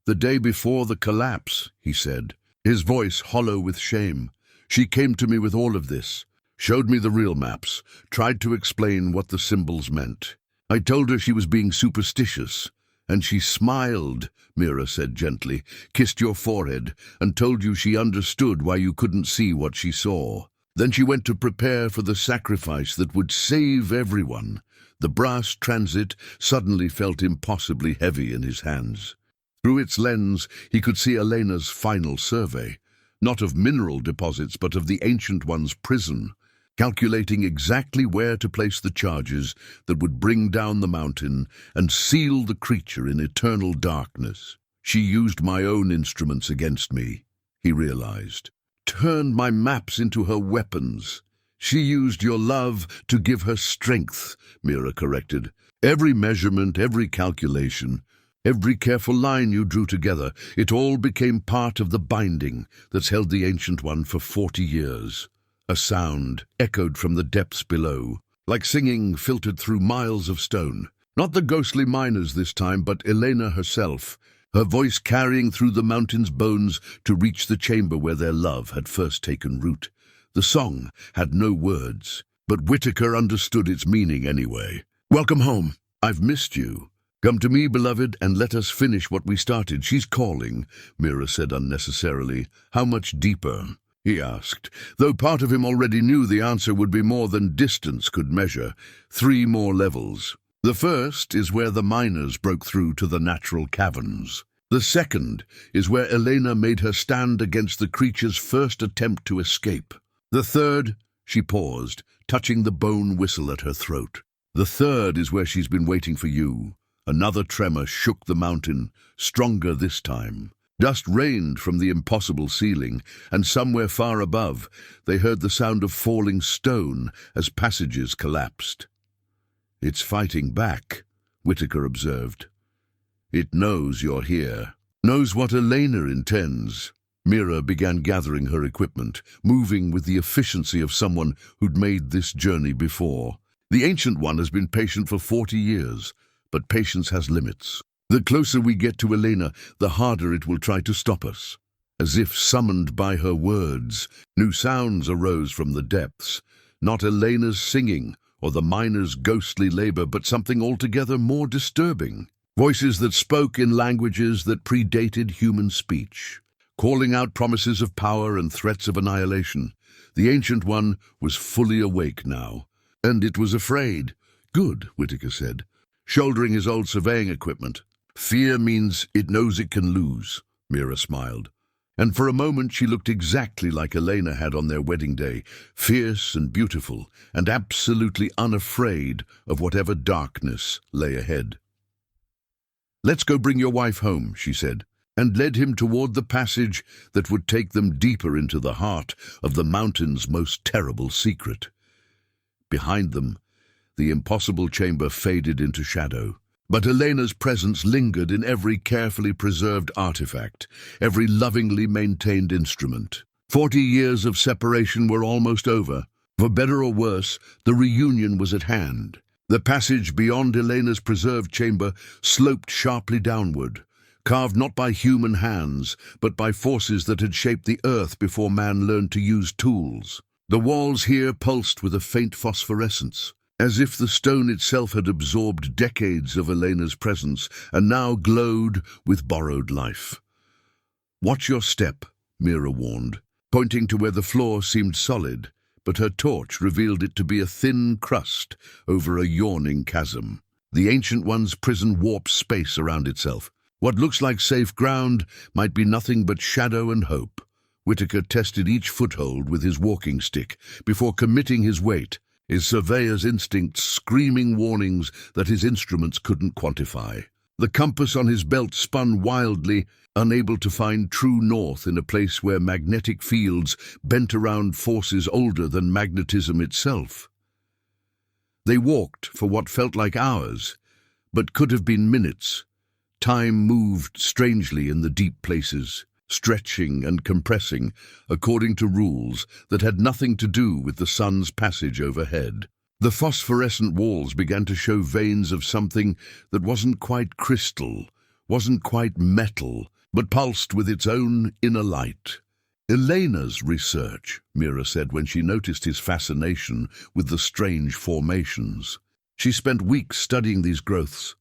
Speaker 1: "The day before the collapse," he said, his voice hollow with shame. "She came to me with all of this, showed me the real maps, tried to explain what the symbols meant. I told her she was being superstitious, and she smiled," Mira said gently, "kissed your forehead, and told you she understood why you couldn't see what she saw. Then she went to prepare for the sacrifice that would save everyone." The brass transit suddenly felt impossibly heavy in his hands. Through its lens, he could see Elena's final survey, not of mineral deposits, but of the Ancient One's prison, calculating exactly where to place the charges that would bring down the mountain and seal the creature in eternal darkness. "She used my own instruments against me," he realized. "Turned my maps into her weapons." "She used your love to give her strength," Mira corrected. "Every measurement, every calculation, every careful line you drew together, it all became part of the binding that's held the Ancient One for 40 years. A sound echoed from the depths below, like singing filtered through miles of stone. Not the ghostly miners this time, but Elena herself, her voice carrying through the mountain's bones to reach the chamber where their love had first taken root. The song had no words, but Whittaker understood its meaning anyway. "Welcome home. I've missed you. Come to me, beloved, and let us finish what we started." "She's calling," Mira said unnecessarily. "How much deeper?" he asked, though part of him already knew the answer would be more than distance could measure. 3 more levels. The first is where the miners broke through to the natural caverns. The second is where Elena made her stand against the creature's first attempt to escape. The third, she paused, touching the bone whistle at her throat. The third is where she's been waiting for you. Another tremor shook the mountain, stronger this time. Dust rained from the impossible ceiling, and somewhere far above, they heard the sound of falling stone as passages collapsed. "It's fighting back," Whittaker observed. "It knows you're here, knows what Elena intends." Mira began gathering her equipment, moving with the efficiency of someone who'd made this journey before. The Ancient One has been patient for 40 years, but patience has limits. The closer we get to Elena, the harder it will try to stop us. As if summoned by her words, new sounds arose from the depths. Not Elena's singing or the miners' ghostly labor, but something altogether more disturbing. Voices that spoke in languages that predated human speech, calling out promises of power and threats of annihilation. The Ancient One was fully awake now, and it was afraid. "Good," Whittaker said, shouldering his old surveying equipment. "Fear means it knows it can lose," Mira smiled. And for a moment she looked exactly like Elena had on their wedding day, fierce and beautiful, and absolutely unafraid of whatever darkness lay ahead. "Let's go bring your wife home," she said, and led him toward the passage that would take them deeper into the heart of the mountain's most terrible secret. Behind them, the impossible chamber faded into shadow. But Elena's presence lingered in every carefully preserved artifact, every lovingly maintained instrument. 40 years of separation were almost over. For better or worse, the reunion was at hand. The passage beyond Elena's preserved chamber sloped sharply downward, carved not by human hands, but by forces that had shaped the earth before man learned to use tools. The walls here pulsed with a faint phosphorescence, as if the stone itself had absorbed decades of Elena's presence and now glowed with borrowed life. "Watch your step," Mira warned, pointing to where the floor seemed solid, but her torch revealed it to be a thin crust over a yawning chasm. The Ancient One's prison warped space around itself. What looks like safe ground might be nothing but shadow and hope. Whittaker tested each foothold with his walking stick before committing his weight, his surveyor's instincts screaming warnings that his instruments couldn't quantify. The compass on his belt spun wildly, unable to find true north in a place where magnetic fields bent around forces older than magnetism itself. They walked for what felt like hours, but could have been minutes. Time moved strangely in the deep places, stretching and compressing according to rules that had nothing to do with the sun's passage overhead. The phosphorescent walls began to show veins of something that wasn't quite crystal, wasn't quite metal, but pulsed with its own inner light. "Elena's research," Mira said when she noticed his fascination with the strange formations. She spent weeks studying these growths,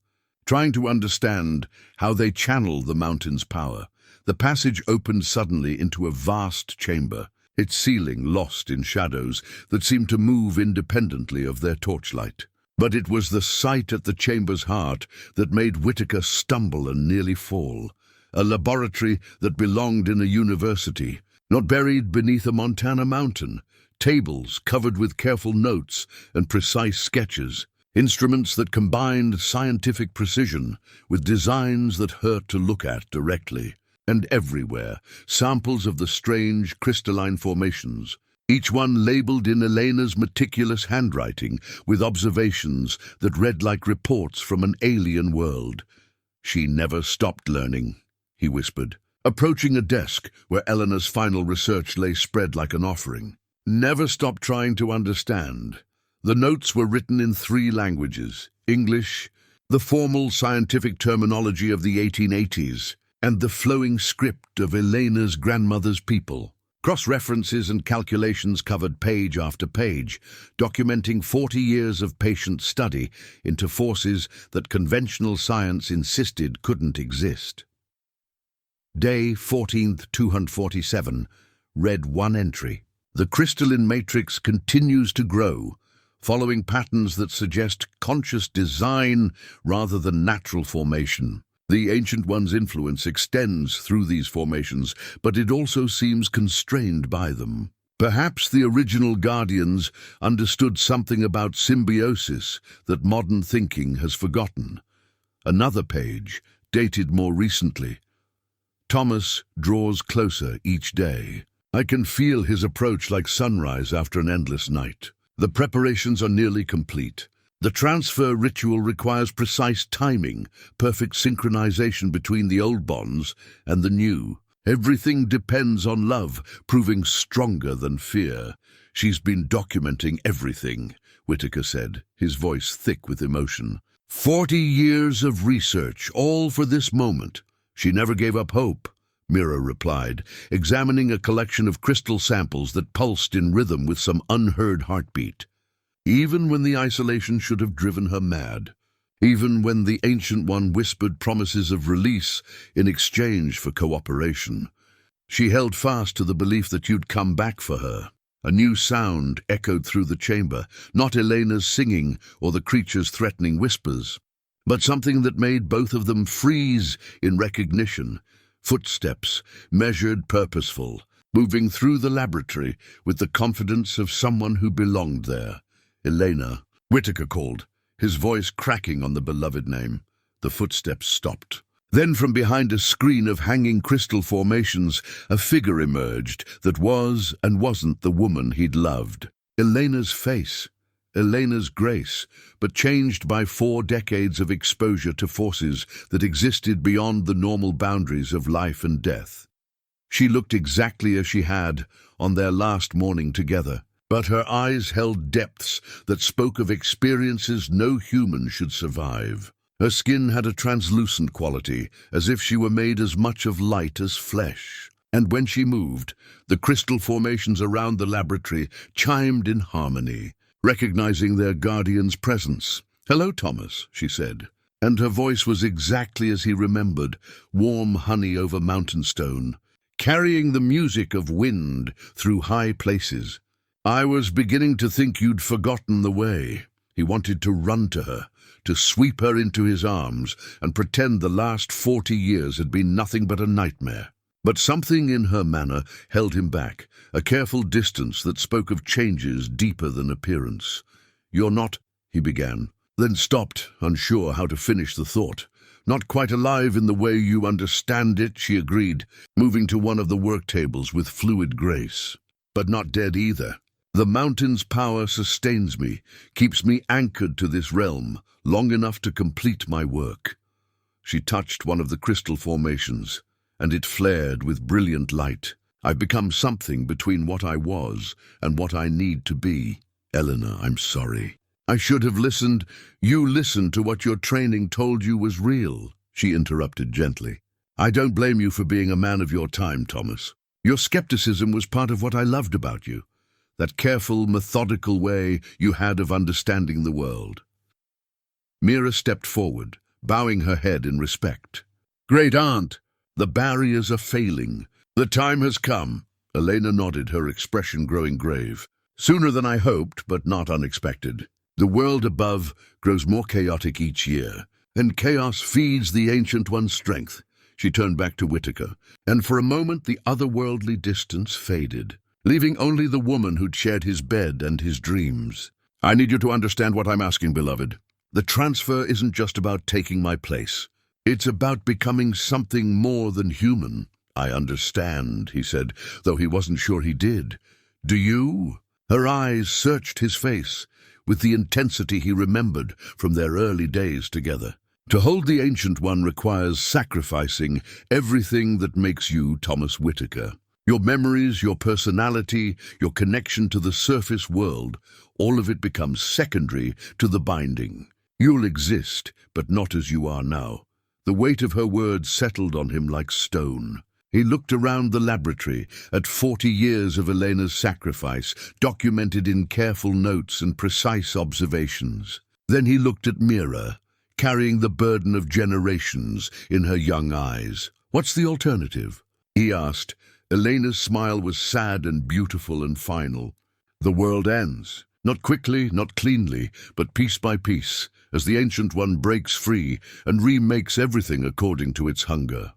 Speaker 1: trying to understand how they channel the mountain's power. The passage opened suddenly into a vast chamber, its ceiling lost in shadows that seemed to move independently of their torchlight. But it was the sight at the chamber's heart that made Whittaker stumble and nearly fall. A laboratory that belonged in a university, not buried beneath a Montana mountain. Tables covered with careful notes and precise sketches. Instruments that combined scientific precision with designs that hurt to look at directly. And everywhere, samples of the strange crystalline formations, each one labeled in Elena's meticulous handwriting with observations that read like reports from an alien world. "She never stopped learning," he whispered, approaching a desk where Eleanor's final research lay spread like an offering. "Never stopped trying to understand." The notes were written in 3 languages: English, the formal scientific terminology of the 1880s, and the flowing script of Elena's grandmother's people. Cross-references and calculations covered page after page, documenting 40 years of patient study into forces that conventional science insisted couldn't exist. Day 14th 247 read one entry. "The crystalline matrix continues to grow, following patterns that suggest conscious design rather than natural formation. The Ancient One's influence extends through these formations, but it also seems constrained by them. Perhaps the original Guardians understood something about symbiosis that modern thinking has forgotten." Another page, dated more recently. "Thomas draws closer each day. I can feel his approach like sunrise after an endless night. The preparations are nearly complete. The transfer ritual requires precise timing, perfect synchronization between the old bonds and the new. Everything depends on love, proving stronger than fear. She's been documenting everything," Whittaker said, his voice thick with emotion. 40 years of research, all for this moment. She never gave up hope," Mira replied, examining a collection of crystal samples that pulsed in rhythm with some unheard heartbeat. "Even when the isolation should have driven her mad. Even when the Ancient One whispered promises of release in exchange for cooperation. She held fast to the belief that you'd come back for her." A new sound echoed through the chamber, not Elena's singing or the creature's threatening whispers, but something that made both of them freeze in recognition. Footsteps, measured, purposeful, moving through the laboratory with the confidence of someone who belonged there. "Elena," Whittaker called, his voice cracking on the beloved name. The footsteps stopped. Then from behind a screen of hanging crystal formations, a figure emerged that was and wasn't the woman he'd loved. Elena's face, Elena's grace, but changed by 4 decades of exposure to forces that existed beyond the normal boundaries of life and death. She looked exactly as she had on their last morning together, but her eyes held depths that spoke of experiences no human should survive. Her skin had a translucent quality, as if she were made as much of light as flesh. And when she moved, the crystal formations around the laboratory chimed in harmony, recognizing their guardian's presence. "Hello, Thomas," she said, and her voice was exactly as he remembered, warm honey over mountain stone, carrying the music of wind through high places. "I was beginning to think you'd forgotten the way." He wanted to run to her, to sweep her into his arms and pretend the last 40 years had been nothing but a nightmare. But something in her manner held him back, a careful distance that spoke of changes deeper than appearance. "You're not," he began, then stopped, unsure how to finish the thought. "Not quite alive in the way you understand it," she agreed, moving to one of the work tables with fluid grace. "But not dead either." The mountain's power sustains me, keeps me anchored to this realm, long enough to complete my work." She touched one of the crystal formations, and it flared with brilliant light. "I've become something between what I was and what I need to be. Eleanor, I'm sorry. I should have listened. You listened to what your training told you was real," she interrupted gently. "I don't blame you for being a man of your time, Thomas. Your skepticism was part of what I loved about you, that careful, methodical way you had of understanding the world." Mira stepped forward, bowing her head in respect. "Great Aunt, the barriers are failing. The time has come." Elena nodded, her expression growing grave. "Sooner than I hoped, but not unexpected. The world above grows more chaotic each year, and chaos feeds the Ancient One's strength." She turned back to Whittaker, and for a moment the otherworldly distance faded, leaving only the woman who'd shared his bed and his dreams. "I need you to understand what I'm asking, beloved. The transfer isn't just about taking my place. It's about becoming something more than human." "I understand," he said, though he wasn't sure he did. "Do you?" Her eyes searched his face with the intensity he remembered from their early days together. "To hold the Ancient One requires sacrificing everything that makes you Thomas Whittaker. Your memories, your personality, your connection to the surface world, all of it becomes secondary to the binding. You'll exist, but not as you are now." The weight of her words settled on him like stone. He looked around the laboratory at 40 years of Elena's sacrifice, documented in careful notes and precise observations. Then he looked at Mira, carrying the burden of generations in her young eyes. "What's the alternative?" he asked. Elena's smile was sad and beautiful and final. "The world ends. Not quickly, not cleanly, but piece by piece, as the Ancient One breaks free and remakes everything according to its hunger."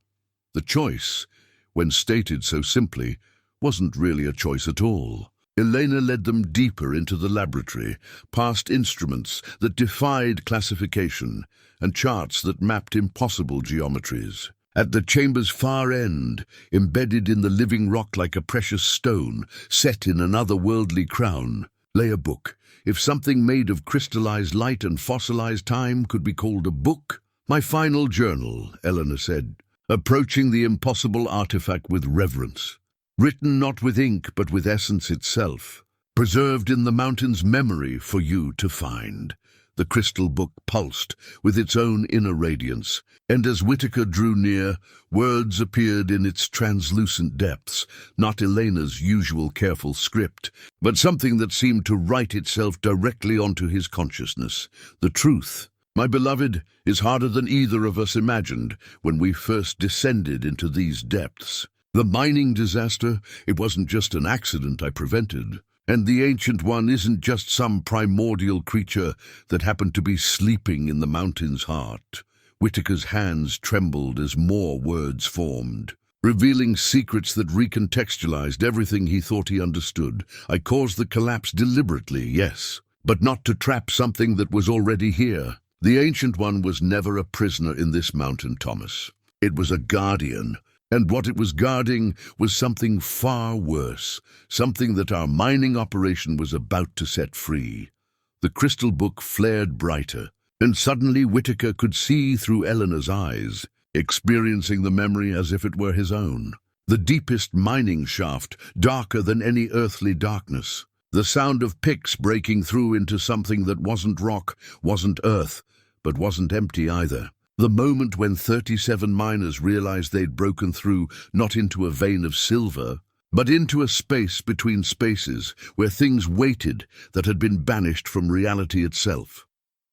Speaker 1: The choice, when stated so simply, wasn't really a choice at all. Elena led them deeper into the laboratory, past instruments that defied classification and charts that mapped impossible geometries. At the chamber's far end, embedded in the living rock like a precious stone, set in an otherworldly crown, lay a book. If something made of crystallized light and fossilized time could be called a book, "My final journal," Eleanor said, approaching the impossible artifact with reverence. "Written not with ink but with essence itself, preserved in the mountain's memory for you to find." The crystal book pulsed with its own inner radiance, and as Whittaker drew near, words appeared in its translucent depths, not Elena's usual careful script, but something that seemed to write itself directly onto his consciousness. "The truth, my beloved, is harder than either of us imagined when we first descended into these depths. The mining disaster, it wasn't just an accident I prevented. And the Ancient One isn't just some primordial creature that happened to be sleeping in the mountain's heart." Whittaker's hands trembled as more words formed, revealing secrets that recontextualized everything he thought he understood. "I caused the collapse deliberately, yes, but not to trap something that was already here. The Ancient One was never a prisoner in this mountain, Thomas. It was a guardian. And what it was guarding was something far worse, something that our mining operation was about to set free." The crystal book flared brighter, and suddenly Whittaker could see through Eleanor's eyes, experiencing the memory as if it were his own. The deepest mining shaft, darker than any earthly darkness. The sound of picks breaking through into something that wasn't rock, wasn't earth, but wasn't empty either. The moment when 37 miners realized they'd broken through not into a vein of silver, but into a space between spaces where things waited that had been banished from reality itself.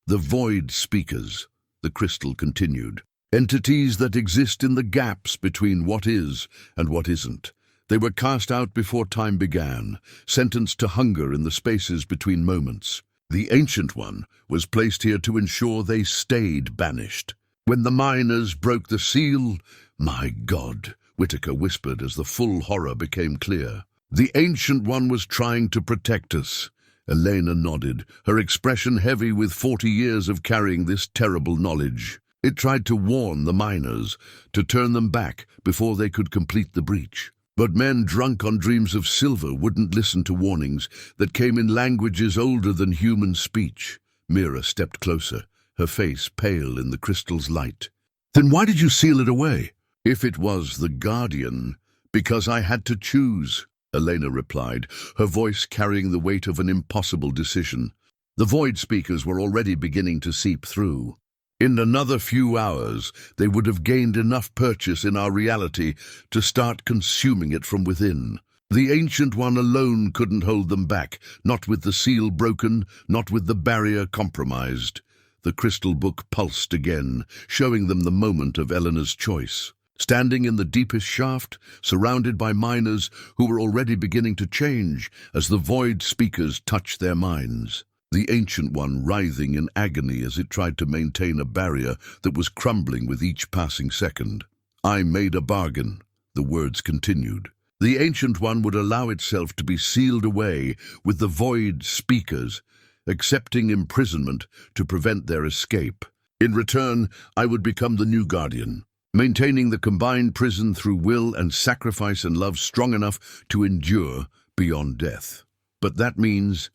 Speaker 1: "The void speakers," the crystal continued, "entities that exist in the gaps between what is and what isn't. They were cast out before time began, sentenced to hunger in the spaces between moments. The Ancient One was placed here to ensure they stayed banished. When the miners broke the seal—" "My God," Whittaker whispered as the full horror became clear. "The Ancient One was trying to protect us." Elena nodded, her expression heavy with 40 years of carrying this terrible knowledge. "It tried to warn the miners, to turn them back before they could complete the breach. But men drunk on dreams of silver wouldn't listen to warnings that came in languages older than human speech. Mira stepped closer, her face pale in the crystal's light. Then why did you seal it away? If it was the Guardian, because I had to choose, Elena replied, her voice carrying the weight of an impossible decision. The void speakers were already beginning to seep through. In another few hours, they would have gained enough purchase in our reality to start consuming it from within. The Ancient One alone couldn't hold them back, not with the seal broken, not with the barrier compromised. The crystal book pulsed again, showing them the moment of Eleanor's choice. Standing in the deepest shaft, surrounded by miners who were already beginning to change as the void speakers touched their minds. The Ancient One writhing in agony as it tried to maintain a barrier that was crumbling with each passing second. I made a bargain, the words continued. The Ancient One would allow itself to be sealed away with the void speakers, accepting imprisonment to prevent their escape. In return, I would become the new Guardian, maintaining the combined prison through will and sacrifice and love strong enough to endure beyond death. But that means...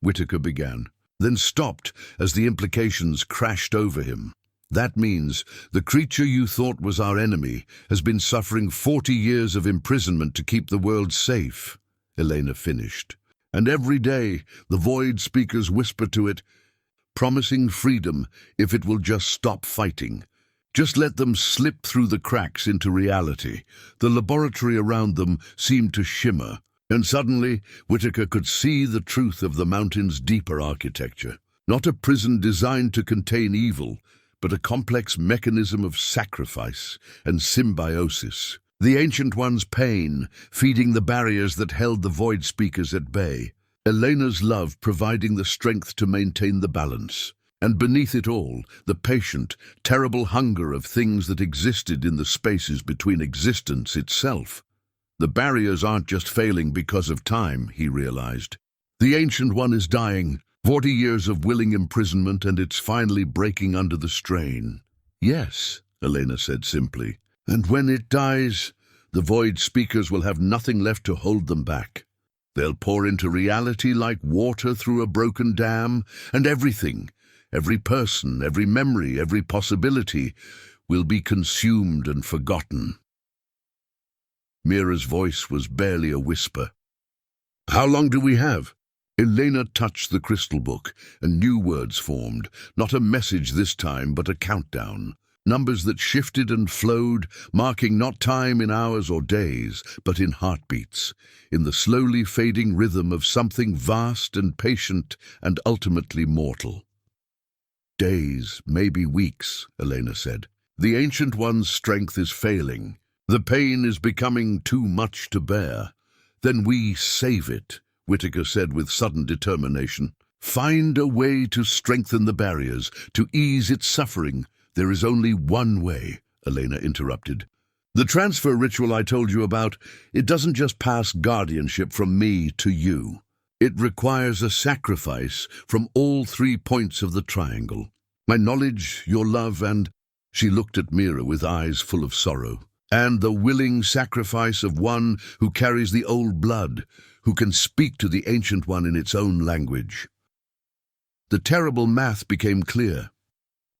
Speaker 1: Whittaker began, then stopped as the implications crashed over him. That means the creature you thought was our enemy has been suffering 40 years of imprisonment to keep the world safe, Elena finished. And every day the void speakers whisper to it, promising freedom if it will just stop fighting. Just let them slip through the cracks into reality. The laboratory around them seemed to shimmer. And suddenly, Whittaker could see the truth of the mountain's deeper architecture. Not a prison designed to contain evil, but a complex mechanism of sacrifice and symbiosis. The Ancient One's pain, feeding the barriers that held the void speakers at bay. Elena's love providing the strength to maintain the balance. And beneath it all, the patient, terrible hunger of things that existed in the spaces between existence itself. The barriers aren't just failing because of time, he realized. The Ancient One is dying, 40 years of willing imprisonment, and it's finally breaking under the strain. Yes, Elena said simply. And when it dies, the void speakers will have nothing left to hold them back. They'll pour into reality like water through a broken dam, and everything, every person, every memory, every possibility, will be consumed and forgotten. Mira's voice was barely a whisper. How long do we have? Elena touched the crystal book, and new words formed, not a message this time, but a countdown. Numbers that shifted and flowed, marking not time in hours or days, but in heartbeats, in the slowly fading rhythm of something vast and patient and ultimately mortal. Days, maybe weeks, Elena said. The Ancient One's strength is failing. The pain is becoming too much to bear. Then we save it, Whittaker said with sudden determination. Find a way to strengthen the barriers, to ease its suffering. There is only one way, Elena interrupted. The transfer ritual I told you about, it doesn't just pass guardianship from me to you. It requires a sacrifice from all 3 points of the triangle. My knowledge, your love, and... She looked at Mira with eyes full of sorrow. And the willing sacrifice of one who carries the old blood, who can speak to the Ancient One in its own language. The terrible math became clear.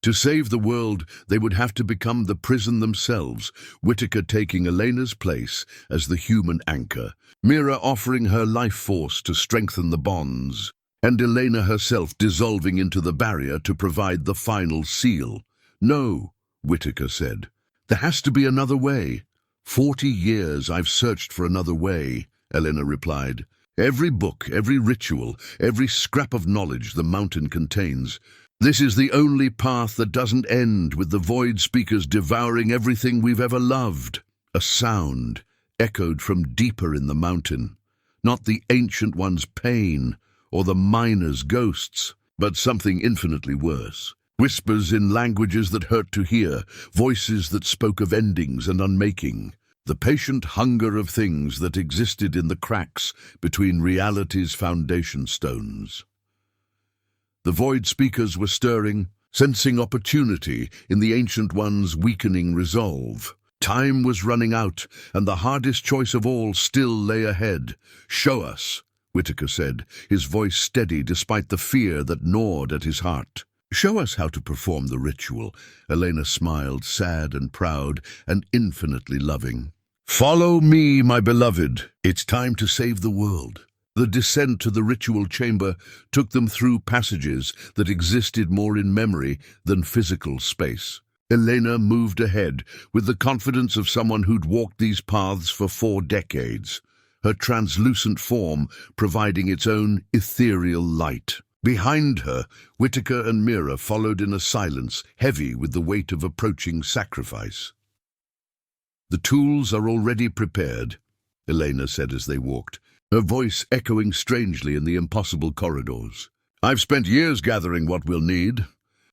Speaker 1: To save the world, they would have to become the prison themselves, Whittaker taking Elena's place as the human anchor, Mira offering her life force to strengthen the bonds, and Elena herself dissolving into the barrier to provide the final seal. No, Whittaker said. There has to be another way. 40 years I've searched for another way, Elena replied. Every book, every ritual, every scrap of knowledge the mountain contains. This is the only path that doesn't end with the void speakers devouring everything we've ever loved. A sound echoed from deeper in the mountain. Not the Ancient One's pain or the miners' ghosts, but something infinitely worse. Whispers in languages that hurt to hear, voices that spoke of endings and unmaking, the patient hunger of things that existed in the cracks between reality's foundation stones. The void speakers were stirring, sensing opportunity in the Ancient One's weakening resolve. Time was running out, and the hardest choice of all still lay ahead. "Show us," Whittaker said, his voice steady despite the fear that gnawed at his heart. "Show us how to perform the ritual." Elena smiled, sad and proud and infinitely loving. "Follow me, my beloved. It's time to save the world." The descent to the ritual chamber took them through passages that existed more in memory than physical space. Elena moved ahead with the confidence of someone who'd walked these paths for 4 decades, her translucent form providing its own ethereal light. Behind her, Whittaker and Mira followed in a silence heavy with the weight of approaching sacrifice. "The tools are already prepared," Elena said as they walked, her voice echoing strangely in the impossible corridors. "I've spent years gathering what we'll need,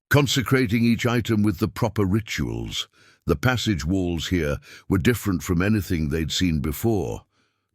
Speaker 1: consecrating each item with the proper rituals." The passage walls here were different from anything they'd seen before.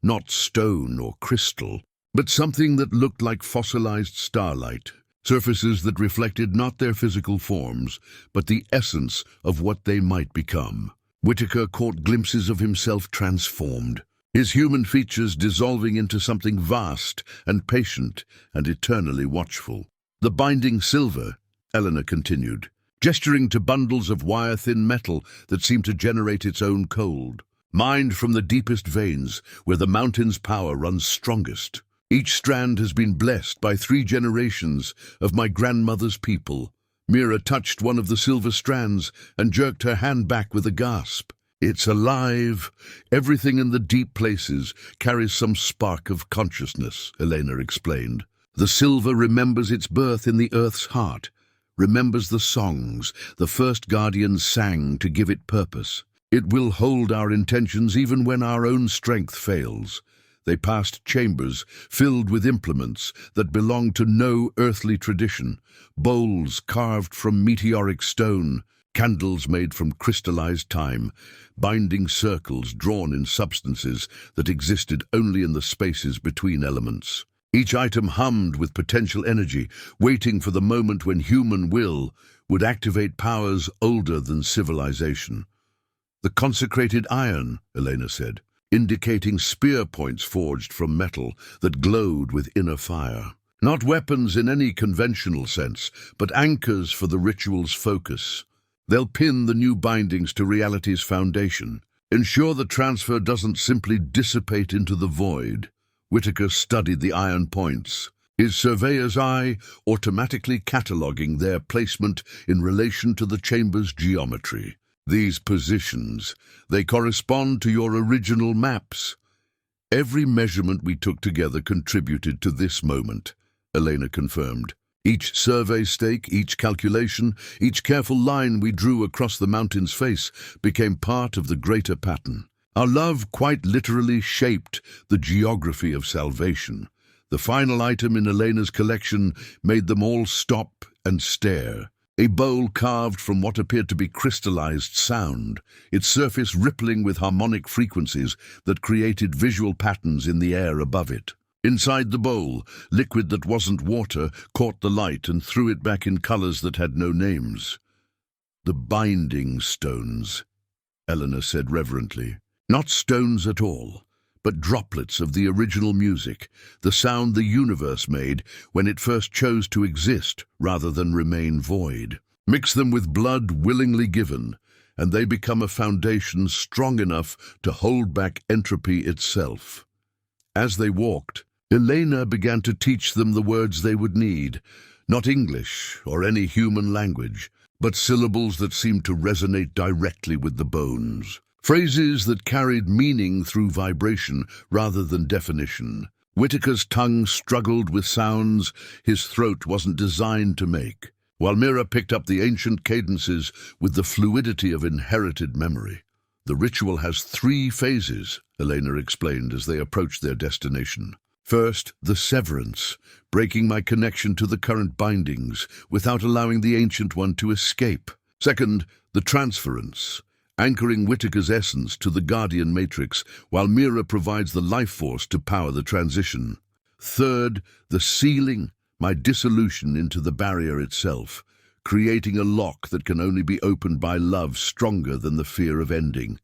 Speaker 1: Not stone or crystal, but something that looked like fossilized starlight, surfaces that reflected not their physical forms, but the essence of what they might become. Whittaker caught glimpses of himself transformed, his human features dissolving into something vast and patient and eternally watchful. "The binding silver," Eleanor continued, gesturing to bundles of wire-thin metal that seemed to generate its own cold. "Mined from the deepest veins, where the mountain's power runs strongest. Each strand has been blessed by 3 generations of my grandmother's people." Mira touched one of the silver strands and jerked her hand back with a gasp. "It's alive. Everything in the deep places carries some spark of consciousness," Elena explained. "The silver remembers its birth in the earth's heart, remembers the songs the first guardians sang to give it purpose. It will hold our intentions even when our own strength fails." They passed chambers filled with implements that belonged to no earthly tradition, bowls carved from meteoric stone, candles made from crystallized time, binding circles drawn in substances that existed only in the spaces between elements. Each item hummed with potential energy, waiting for the moment when human will would activate powers older than civilization. "The consecrated iron," Elena said, indicating spear points forged from metal that glowed with inner fire. Not weapons in any conventional sense, but anchors for the ritual's focus. They'll pin the new bindings to reality's foundation, ensure the transfer doesn't simply dissipate into the void. Whittaker studied the iron points, his surveyor's eye automatically cataloguing their placement in relation to the chamber's geometry. "These positions, they correspond to your original maps. Every measurement we took together contributed to this moment," Elena confirmed. "Each survey stake, each calculation, each careful line we drew across the mountain's face became part of the greater pattern. Our love quite literally shaped the geography of salvation." The final item in Elena's collection made them all stop and stare. A bowl carved from what appeared to be crystallized sound, its surface rippling with harmonic frequencies that created visual patterns in the air above it. Inside the bowl, liquid that wasn't water caught the light and threw it back in colors that had no names. "The binding stones," Eleanor said reverently. "Not stones at all, but droplets of the original music, the sound the universe made when it first chose to exist rather than remain void. Mix them with blood willingly given, and they become a foundation strong enough to hold back entropy itself." As they walked, Elena began to teach them the words they would need, not English or any human language, but syllables that seemed to resonate directly with the bones. Phrases that carried meaning through vibration rather than definition. Whittaker's tongue struggled with sounds his throat wasn't designed to make, while Mira picked up the ancient cadences with the fluidity of inherited memory. "The ritual has 3 phases, Elena explained as they approached their destination. "First, the severance, breaking my connection to the current bindings without allowing the ancient one to escape. Second, the transference, anchoring Whittaker's essence to the guardian matrix, while Mira provides the life force to power the transition. Third, the sealing, my dissolution into the barrier itself, creating a lock that can only be opened by love stronger than the fear of ending.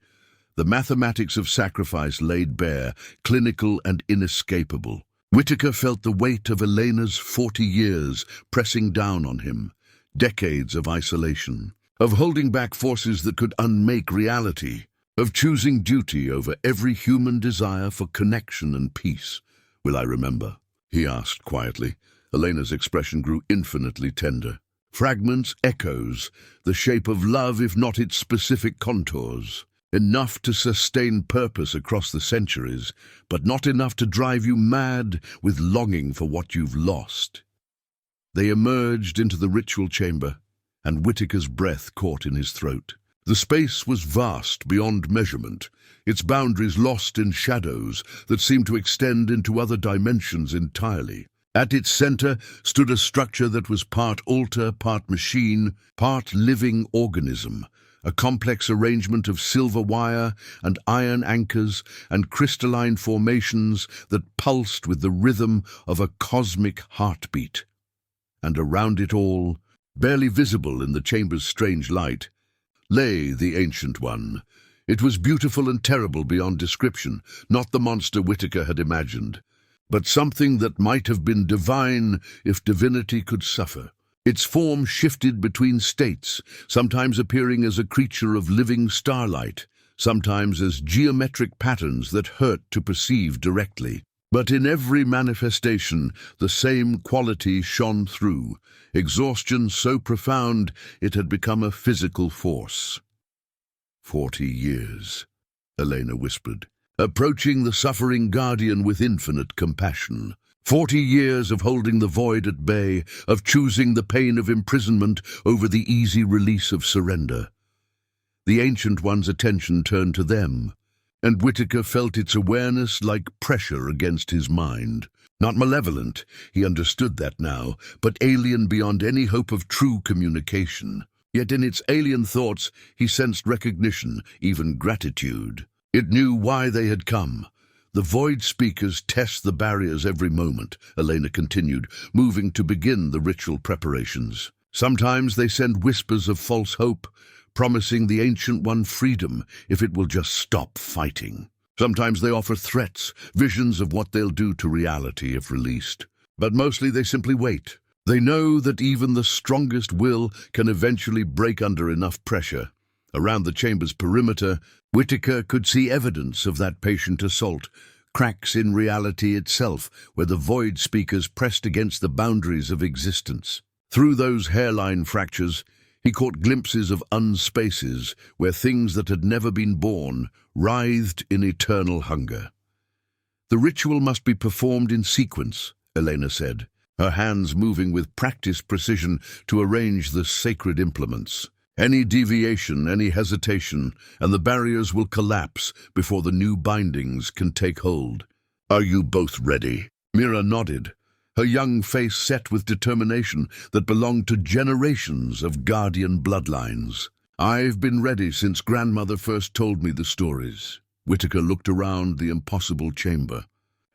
Speaker 1: The mathematics of sacrifice laid bare, clinical and inescapable. Whittaker felt the weight of Elena's 40 years pressing down on him, decades of isolation, of holding back forces that could unmake reality, of choosing duty over every human desire for connection and peace. "Will I remember?" he asked quietly. Elena's expression grew infinitely tender. Fragments, echoes, the shape of love if not its specific contours. Enough to sustain purpose across the centuries, but not enough to drive you mad with longing for what you've lost. They emerged into the ritual chamber, and Whittaker's breath caught in his throat. The space was vast beyond measurement, its boundaries lost in shadows that seemed to extend into other dimensions entirely. At its center stood a structure that was part altar, part machine, part living organism, a complex arrangement of silver wire and iron anchors and crystalline formations that pulsed with the rhythm of a cosmic heartbeat. And around it all, barely visible in the chamber's strange light, lay the Ancient One. It was beautiful and terrible beyond description, not the monster Whittaker had imagined, but something that might have been divine if divinity could suffer. Its form shifted between states, sometimes appearing as a creature of living starlight, sometimes as geometric patterns that hurt to perceive directly. But in every manifestation, the same quality shone through, exhaustion so profound it had become a physical force. 40 years, Elena whispered, approaching the suffering guardian with infinite compassion. 40 years of holding the void at bay, of choosing the pain of imprisonment over the easy release of surrender. The Ancient One's attention turned to them, and Whittaker felt its awareness like pressure against his mind. Not malevolent, he understood that now, but alien beyond any hope of true communication. Yet in its alien thoughts he sensed recognition, even gratitude. It knew why they had come. The Void Speakers test the barriers every moment, Elena continued, moving to begin the ritual preparations. Sometimes they send whispers of false hope, promising the Ancient One freedom if it will just stop fighting. Sometimes they offer threats, visions of what they'll do to reality if released. But mostly they simply wait. They know that even the strongest will can eventually break under enough pressure. Around the chamber's perimeter, Whittaker could see evidence of that patient assault, cracks in reality itself where the Void Speakers pressed against the boundaries of existence. Through those hairline fractures, he caught glimpses of unspaces where things that had never been born writhed in eternal hunger. The ritual must be performed in sequence, Elena said, her hands moving with practiced precision to arrange the sacred implements. Any deviation, any hesitation, and the barriers will collapse before the new bindings can take hold. "Are you both ready?" Mira nodded, her young face set with determination that belonged to generations of guardian bloodlines. "I've been ready since grandmother first told me the stories." Whittaker looked around the impossible chamber.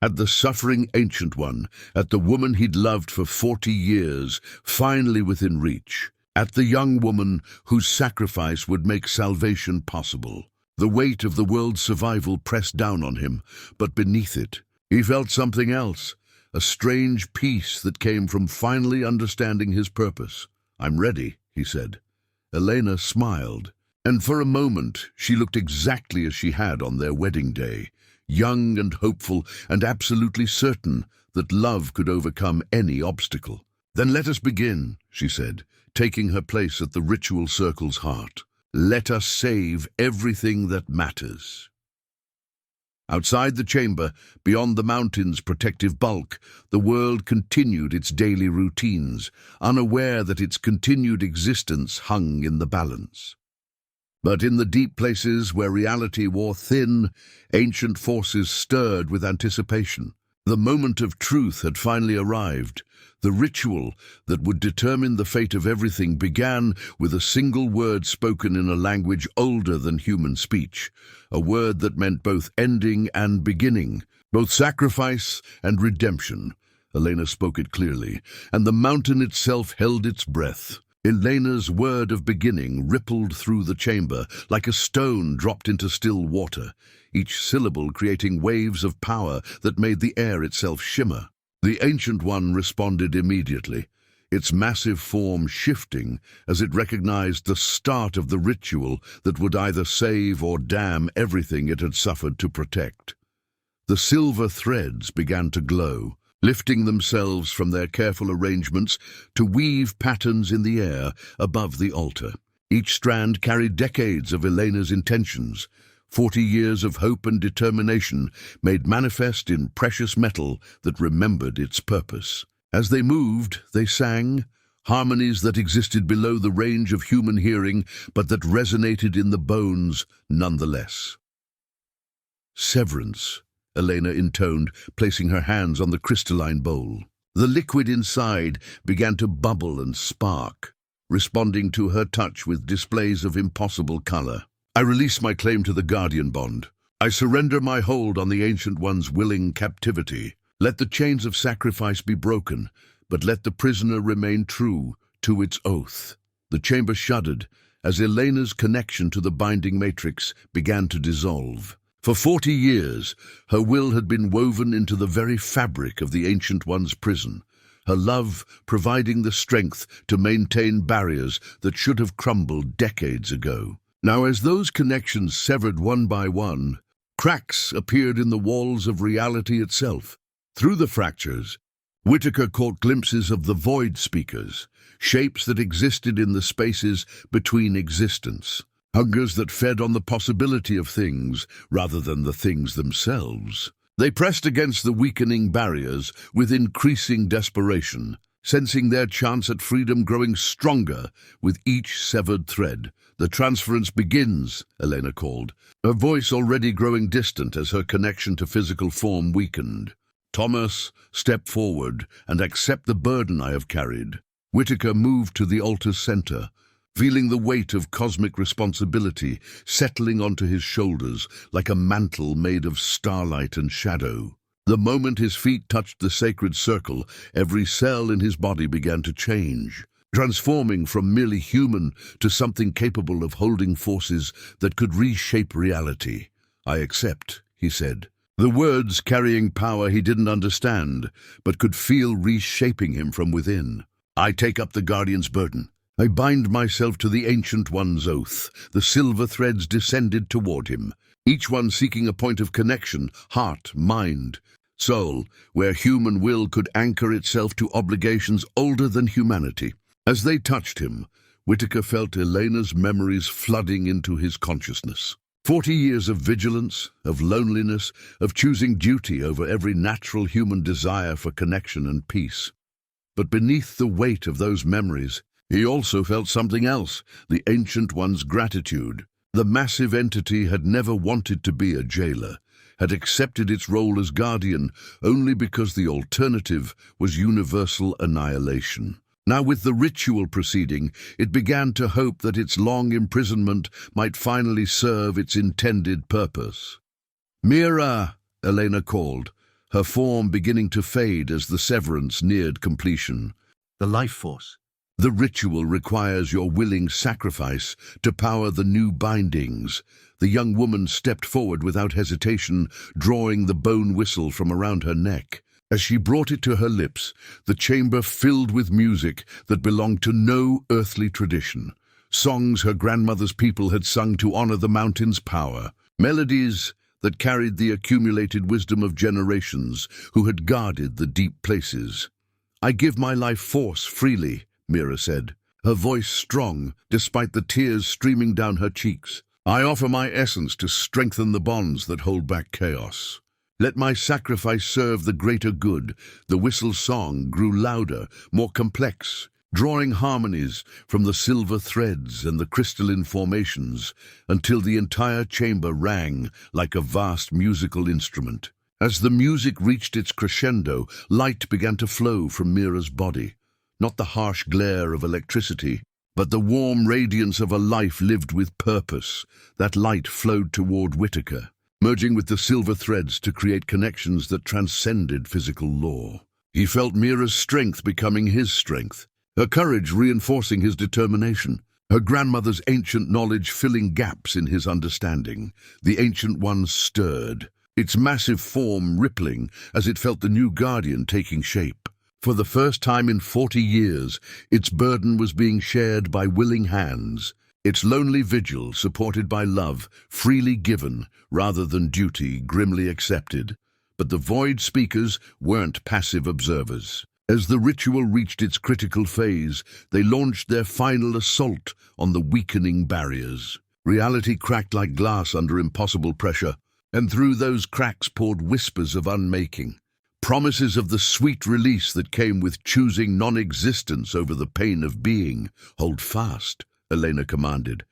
Speaker 1: At the suffering Ancient One, at the woman he'd loved for 40 years, finally within reach. At the young woman whose sacrifice would make salvation possible. The weight of the world's survival pressed down on him, but beneath it, he felt something else, a strange peace that came from finally understanding his purpose. "I'm ready," he said. Elena smiled, and for a moment she looked exactly as she had on their wedding day, young and hopeful and absolutely certain that love could overcome any obstacle. "Then let us begin," she said, taking her place at the ritual circle's heart. "Let us save everything that matters." Outside the chamber, beyond the mountain's protective bulk, the world continued its daily routines, unaware that its continued existence hung in the balance. But in the deep places where reality wore thin, ancient forces stirred with anticipation. The moment of truth had finally arrived. The ritual that would determine the fate of everything began with a single word spoken in a language older than human speech, a word that meant both ending and beginning, both sacrifice and redemption. Elena spoke it clearly, and the mountain itself held its breath. Elena's word of beginning rippled through the chamber like a stone dropped into still water, each syllable creating waves of power that made the air itself shimmer. The Ancient One responded immediately, its massive form shifting as it recognized the start of the ritual that would either save or damn everything it had suffered to protect. The silver threads began to glow, lifting themselves from their careful arrangements to weave patterns in the air above the altar. Each strand carried decades of Elena's intentions, 40 years of hope and determination made manifest in precious metal that remembered its purpose. As they moved, they sang, harmonies that existed below the range of human hearing, but that resonated in the bones nonetheless. Severance, Elena intoned, placing her hands on the crystalline bowl. The liquid inside began to bubble and spark, responding to her touch with displays of impossible color. I release my claim to the Guardian Bond. I surrender my hold on the Ancient One's willing captivity. Let the chains of sacrifice be broken, but let the prisoner remain true to its oath. The chamber shuddered as Elena's connection to the binding matrix began to dissolve. For 40 years, her will had been woven into the very fabric of the Ancient One's prison, her love providing the strength to maintain barriers that should have crumbled decades ago. Now, as those connections severed one by one, cracks appeared in the walls of reality itself. Through the fractures, Whittaker caught glimpses of the void speakers, shapes that existed in the spaces between existence, hungers that fed on the possibility of things rather than the things themselves. They pressed against the weakening barriers with increasing desperation, sensing their chance at freedom growing stronger with each severed thread. The transference begins, Elena called, her voice already growing distant as her connection to physical form weakened. Thomas, step forward and accept the burden I have carried. Whittaker moved to the altar's center, feeling the weight of cosmic responsibility settling onto his shoulders like a mantle made of starlight and shadow. The moment his feet touched the sacred circle, every cell in his body began to change, transforming from merely human to something capable of holding forces that could reshape reality. I accept, he said. The words carrying power he didn't understand, but could feel reshaping him from within. I take up the Guardian's burden. I bind myself to the Ancient One's oath. The silver threads descended toward him, each one seeking a point of connection, heart, mind, soul, where human will could anchor itself to obligations older than humanity. As they touched him, Whittaker felt Elena's memories flooding into his consciousness. 40 years of vigilance, of loneliness, of choosing duty over every natural human desire for connection and peace. But beneath the weight of those memories, he also felt something else, the Ancient One's gratitude. The massive entity had never wanted to be a jailer, had accepted its role as guardian only because the alternative was universal annihilation. Now, with the ritual proceeding, it began to hope that its long imprisonment might finally serve its intended purpose. "Mira," Elena called, her form beginning to fade as the severance neared completion.
Speaker 2: The life force.
Speaker 1: The ritual requires your willing sacrifice to power the new bindings. The young woman stepped forward without hesitation, drawing the bone whistle from around her neck. As she brought it to her lips, the chamber filled with music that belonged to no earthly tradition. Songs her grandmother's people had sung to honor the mountain's power. Melodies that carried the accumulated wisdom of generations who had guarded the deep places. "I give my life force freely," Mira said, her voice strong despite the tears streaming down her cheeks. "I offer my essence to strengthen the bonds that hold back chaos. Let my sacrifice serve the greater good." The whistle's song grew louder, more complex, drawing harmonies from the silver threads and the crystalline formations until the entire chamber rang like a vast musical instrument. As the music reached its crescendo, light began to flow from Mira's body. Not the harsh glare of electricity, but the warm radiance of a life lived with purpose. That light flowed toward Whittaker, merging with the silver threads to create connections that transcended physical law. He felt Mira's strength becoming his strength, her courage reinforcing his determination, her grandmother's ancient knowledge filling gaps in his understanding. The Ancient One stirred, its massive form rippling as it felt the new guardian taking shape. For the first time in 40 years, its burden was being shared by willing hands, its lonely vigil supported by love, freely given rather than duty grimly accepted. But the Void Speakers weren't passive observers. As the ritual reached its critical phase, they launched their final assault on the weakening barriers. Reality cracked like glass under impossible pressure, and through those cracks poured whispers of unmaking. Promises of the sweet release that came with choosing non-existence over the pain of being. "Hold fast," Elena commanded,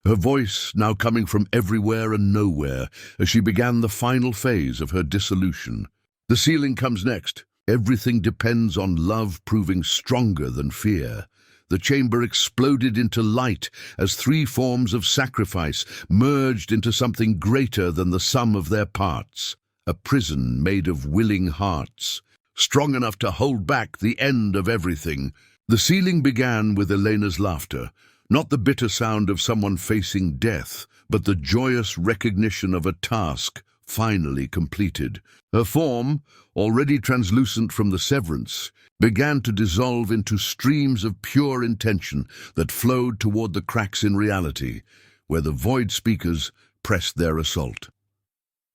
Speaker 1: her voice now coming from everywhere and nowhere as she began the final phase of her dissolution. The sealing comes next. Everything depends on love proving stronger than fear. The chamber exploded into light as three forms of sacrifice merged into something greater than the sum of their parts. A prison made of willing hearts, strong enough to hold back the end of everything. The sealing began with Elena's laughter, not the bitter sound of someone facing death, but the joyous recognition of a task finally completed. Her form, already translucent from the severance, began to dissolve into streams of pure intention that flowed toward the cracks in reality, where the Void Speakers pressed their assault.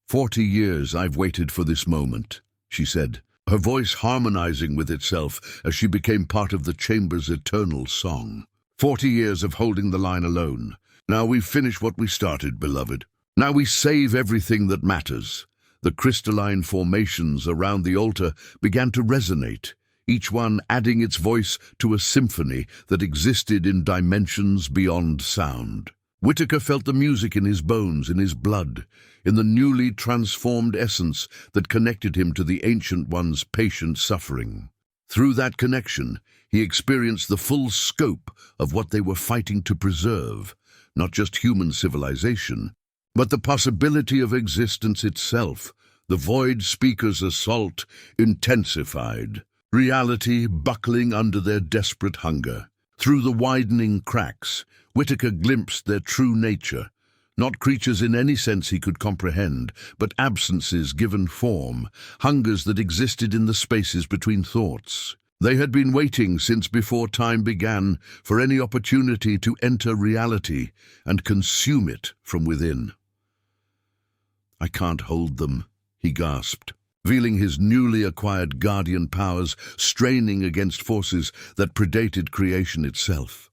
Speaker 1: 40 years I've waited for this moment, she said, her voice harmonizing with itself as she became part of the chamber's eternal song. 40 years of holding the line alone. Now we've finished what we started, beloved. Now we save everything that matters. The crystalline formations around the altar began to resonate, each one adding its voice to a symphony that existed in dimensions beyond sound. Whittaker felt the music in his bones, in his blood, in the newly transformed essence that connected him to the Ancient One's patient suffering. Through that connection, he experienced the full scope of what they were fighting to preserve, not just human civilization, but the possibility of existence itself. The Void Speakers' assault intensified, reality buckling under their desperate hunger. Through the widening cracks, Whittaker glimpsed their true nature, not creatures in any sense he could comprehend, but absences given form, hungers that existed in the spaces between thoughts. They had been waiting since before time began for any opportunity to enter reality and consume it from within. "I can't hold them," he gasped, feeling his newly acquired guardian powers straining against forces that predated creation itself.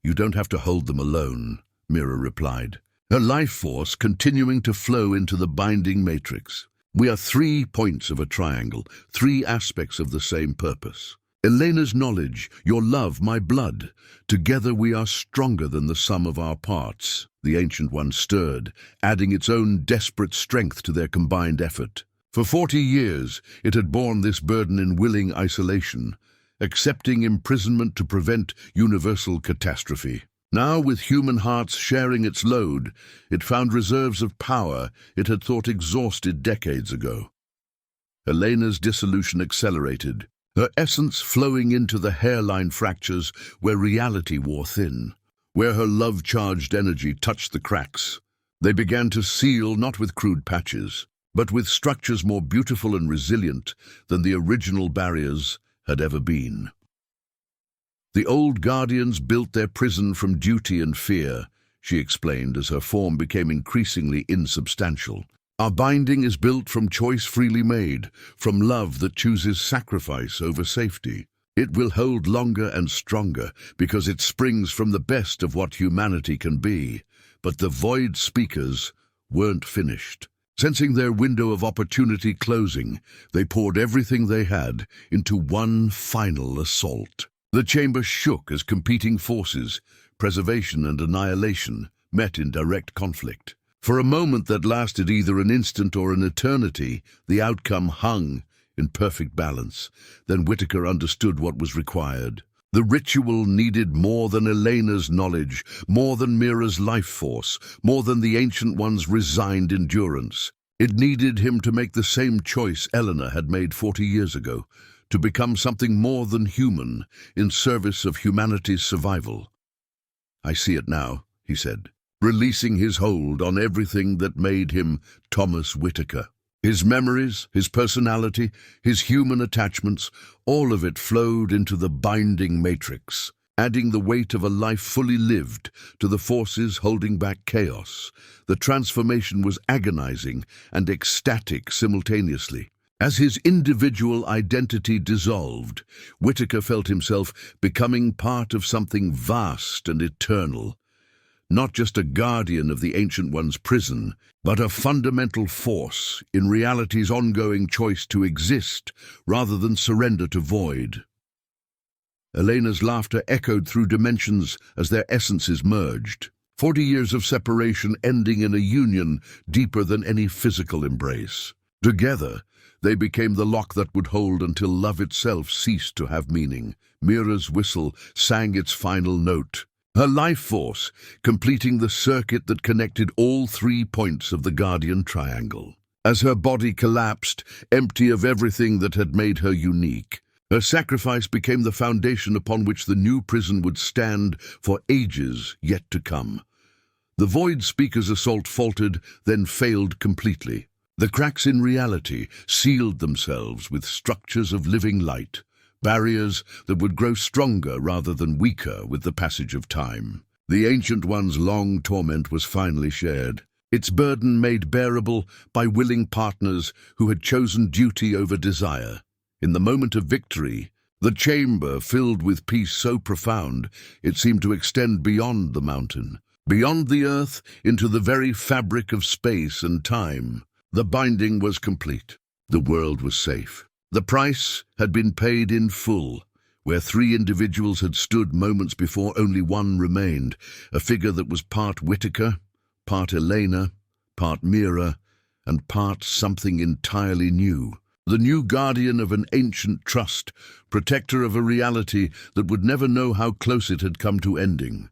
Speaker 1: "You don't have to hold them alone," Mira replied, her life force continuing to flow into the binding matrix. "We are 3 points of a triangle, 3 aspects of the same purpose. Elena's knowledge, your love, my blood. Together we are stronger than the sum of our parts." The Ancient One stirred, adding its own desperate strength to their combined effort. For 40 years, it had borne this burden in willing isolation, accepting imprisonment to prevent universal catastrophe. Now, with human hearts sharing its load, it found reserves of power it had thought exhausted decades ago. Elena's dissolution accelerated, her essence flowing into the hairline fractures where reality wore thin, where her love-charged energy touched the cracks. They began to seal not with crude patches, but with structures more beautiful and resilient than the original barriers had ever been. "The old guardians built their prison from duty and fear," she explained as her form became increasingly insubstantial. "Our binding is built from choice freely made, from love that chooses sacrifice over safety. It will hold longer and stronger because it springs from the best of what humanity can be." But the Void Speakers weren't finished. Sensing their window of opportunity closing, they poured everything they had into one final assault. The chamber shook as competing forces, preservation and annihilation, met in direct conflict. For a moment that lasted either an instant or an eternity, the outcome hung in perfect balance. Then Whittaker understood what was required. The ritual needed more than Elena's knowledge, more than Mira's life force, more than the Ancient One's resigned endurance. It needed him to make the same choice Eleanor had made 40 years ago, to become something more than human in service of humanity's survival. "I see it now," he said, releasing his hold on everything that made him Thomas Whittaker. His memories, his personality, his human attachments, all of it flowed into the binding matrix, adding the weight of a life fully lived to the forces holding back chaos. The transformation was agonizing and ecstatic simultaneously. As his individual identity dissolved, Whittaker felt himself becoming part of something vast and eternal. Not just a guardian of the Ancient One's prison, but a fundamental force in reality's ongoing choice to exist rather than surrender to void. Elena's laughter echoed through dimensions as their essences merged. 40 years of separation ending in a union deeper than any physical embrace. Together, they became the lock that would hold until love itself ceased to have meaning. Mira's whistle sang its final note, her life force completing the circuit that connected all 3 points of the Guardian Triangle. As her body collapsed, empty of everything that had made her unique, her sacrifice became the foundation upon which the new prison would stand for ages yet to come. The Void Speaker's assault faltered, then failed completely. The cracks in reality sealed themselves with structures of living light, barriers that would grow stronger rather than weaker with the passage of time. The Ancient One's long torment was finally shared, its burden made bearable by willing partners who had chosen duty over desire. In the moment of victory, the chamber filled with peace so profound it seemed to extend beyond the mountain, beyond the earth, into the very fabric of space and time. The binding was complete. The world was safe. The price had been paid in full. Where 3 individuals had stood moments before, only one remained, a figure that was part Whittaker, part Elena, part Mira, and part something entirely new. The new guardian of an ancient trust, protector of a reality that would never know how close it had come to ending.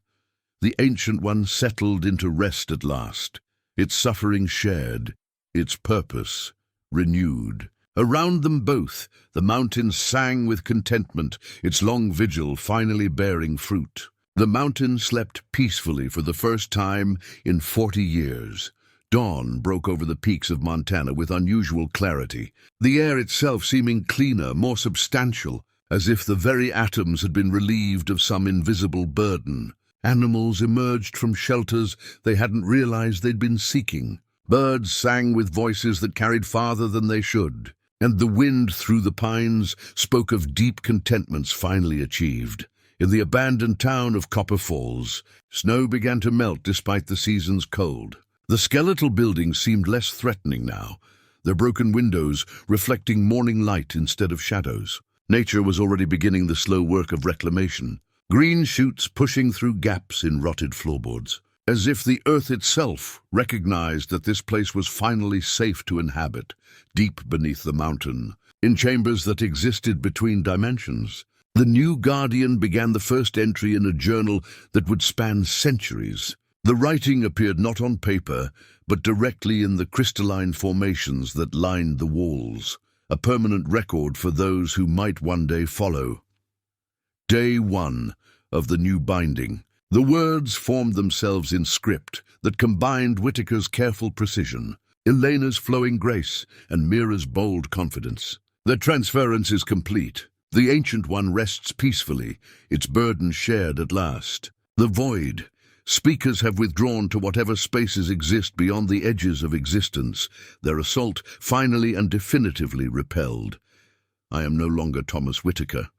Speaker 1: The Ancient One settled into rest at last, its suffering shared, its purpose renewed. Around them both, the mountain sang with contentment, its long vigil finally bearing fruit. The mountain slept peacefully for the first time in 40 years. Dawn broke over the peaks of Montana with unusual clarity, the air itself seeming cleaner, more substantial, as if the very atoms had been relieved of some invisible burden. Animals emerged from shelters they hadn't realized they'd been seeking. Birds sang with voices that carried farther than they should, and the wind through the pines spoke of deep contentments finally achieved. In the abandoned town of Copper Falls, snow began to melt despite the season's cold. The skeletal buildings seemed less threatening now, their broken windows reflecting morning light instead of shadows. Nature was already beginning the slow work of reclamation, green shoots pushing through gaps in rotted floorboards, as if the earth itself recognized that this place was finally safe to inhabit, deep beneath the mountain, in chambers that existed between dimensions. The new guardian began the first entry in a journal that would span centuries. The writing appeared not on paper, but directly in the crystalline formations that lined the walls, a permanent record for those who might one day follow. Day 1 of the new binding. The words formed themselves in script that combined Whittaker's careful precision, Elena's flowing grace, and Mira's bold confidence. The transference is complete. The Ancient One rests peacefully, its burden shared at last. The void. Speakers have withdrawn to whatever spaces exist beyond the edges of existence, their assault finally and definitively repelled. I am no longer Thomas Whittaker,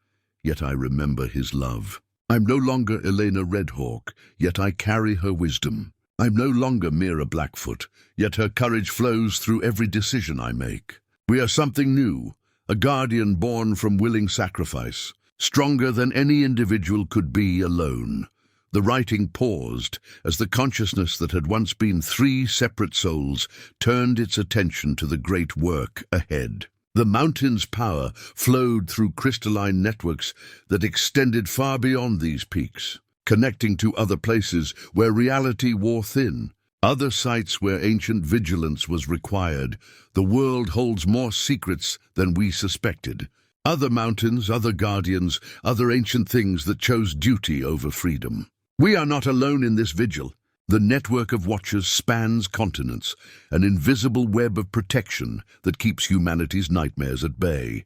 Speaker 1: yet I remember his love. I'm no longer Elena Redhawk, yet I carry her wisdom. I'm no longer Mira Blackfoot, yet her courage flows through every decision I make. We are something new, a guardian born from willing sacrifice, stronger than any individual could be alone. The writing paused as the consciousness that had once been 3 separate souls turned its attention to the great work ahead. The mountain's power flowed through crystalline networks that extended far beyond these peaks, connecting to other places where reality wore thin, other sites where ancient vigilance was required. The world holds more secrets than we suspected, Other mountains, other guardians, other ancient things that chose duty over freedom. We are not alone in this vigil. The network of watchers spans continents, an invisible web of protection that keeps humanity's nightmares at bay.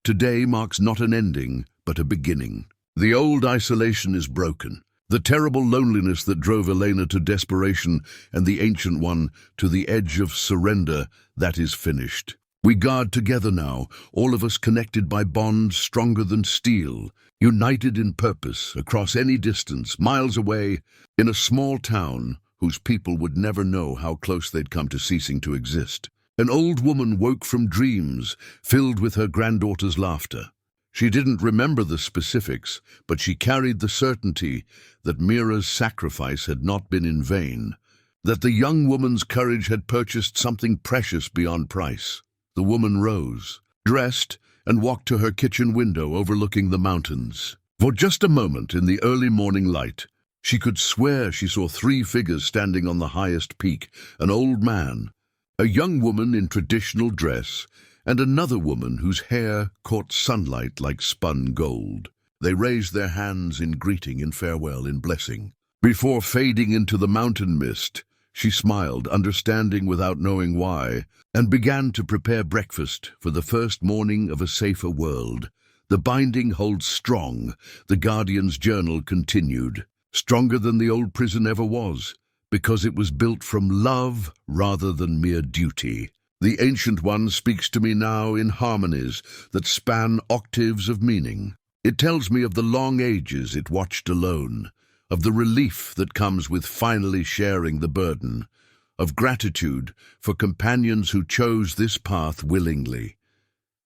Speaker 1: Today marks not an ending, but a beginning. The old isolation is broken. The terrible loneliness that drove Elena to desperation and the Ancient One to the edge of surrender, that is finished. We guard together now, all of us connected by bonds stronger than steel, united in purpose, across any distance, miles away, in a small town whose people would never know how close they'd come to ceasing to exist. An old woman woke from dreams, filled with her granddaughter's laughter. She didn't remember the specifics, but she carried the certainty that Mira's sacrifice had not been in vain, that the young woman's courage had purchased something precious beyond price. The woman rose, dressed, and walked to her kitchen window overlooking the mountains. For just a moment in the early morning light, she could swear she saw 3 figures standing on the highest peak, an old man, a young woman in traditional dress, and another woman whose hair caught sunlight like spun gold. They raised their hands in greeting, in farewell, in blessing. Before fading into the mountain mist, she smiled, understanding without knowing why, and began to prepare breakfast for the first morning of a safer world. The binding holds strong, the Guardian's journal continued, stronger than the old prison ever was, because it was built from love rather than mere duty. The Ancient One speaks to me now in harmonies that span octaves of meaning. It tells me of the long ages it watched alone, of the relief that comes with finally sharing the burden, of gratitude for companions who chose this path willingly.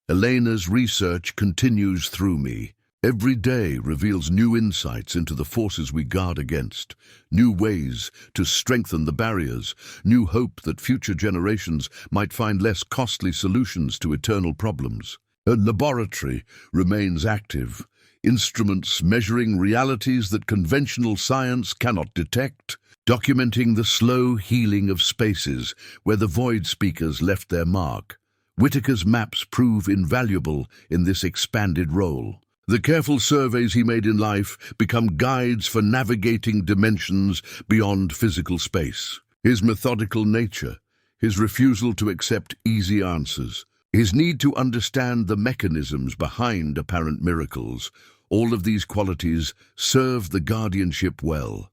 Speaker 1: Elena's research continues through me. Every day reveals new insights into the forces we guard against, new ways to strengthen the barriers, new hope that future generations might find less costly solutions to eternal problems. Her laboratory remains active, instruments measuring realities that conventional science cannot detect, documenting the slow healing of spaces where the void speakers left their mark. Whittaker's maps prove invaluable in this expanded role. The careful surveys he made in life become guides for navigating dimensions beyond physical space. His methodical nature, his refusal to accept easy answers, his need to understand the mechanisms behind apparent miracles, all of these qualities serve the guardianship well.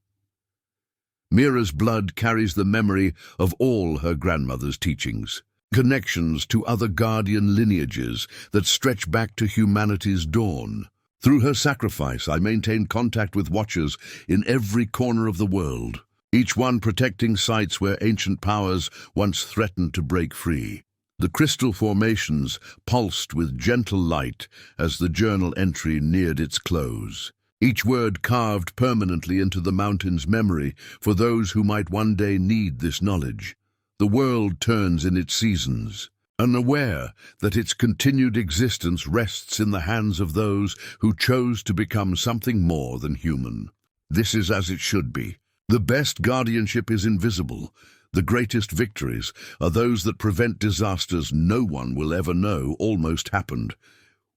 Speaker 1: Mira's blood carries the memory of all her grandmother's teachings, connections to other guardian lineages that stretch back to humanity's dawn. Through her sacrifice, I maintain contact with watchers in every corner of the world, each one protecting sites where ancient powers once threatened to break free. The crystal formations pulsed with gentle light as the journal entry neared its close, each word carved permanently into the mountain's memory for those who might one day need this knowledge. The world turns in its seasons, unaware that its continued existence rests in the hands of those who chose to become something more than human. This is as it should be. The best guardianship is invisible. The greatest victories are those that prevent disasters no one will ever know almost happened.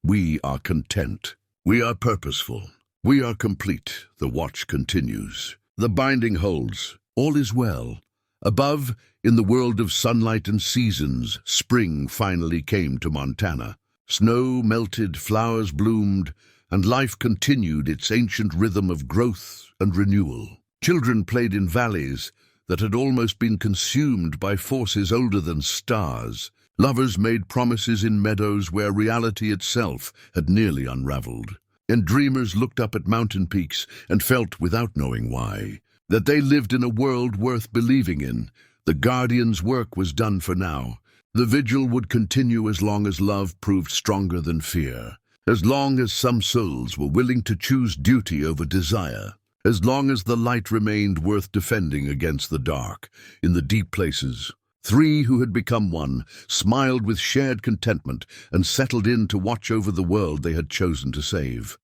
Speaker 1: We are content. We are purposeful. We are complete. The watch continues. The binding holds. All is well. Above, in the world of sunlight and seasons, spring finally came to Montana. Snow melted, flowers bloomed, and life continued its ancient rhythm of growth and renewal. Children played in valleys that had almost been consumed by forces older than stars. Lovers made promises in meadows where reality itself had nearly unraveled. And dreamers looked up at mountain peaks and felt, without knowing why, that they lived in a world worth believing in. The Guardian's work was done for now. The vigil would continue as long as love proved stronger than fear, as long as some souls were willing to choose duty over desire, as long as the light remained worth defending against the dark. In the deep places, 3 who had become one smiled with shared contentment and settled in to watch over the world they had chosen to save.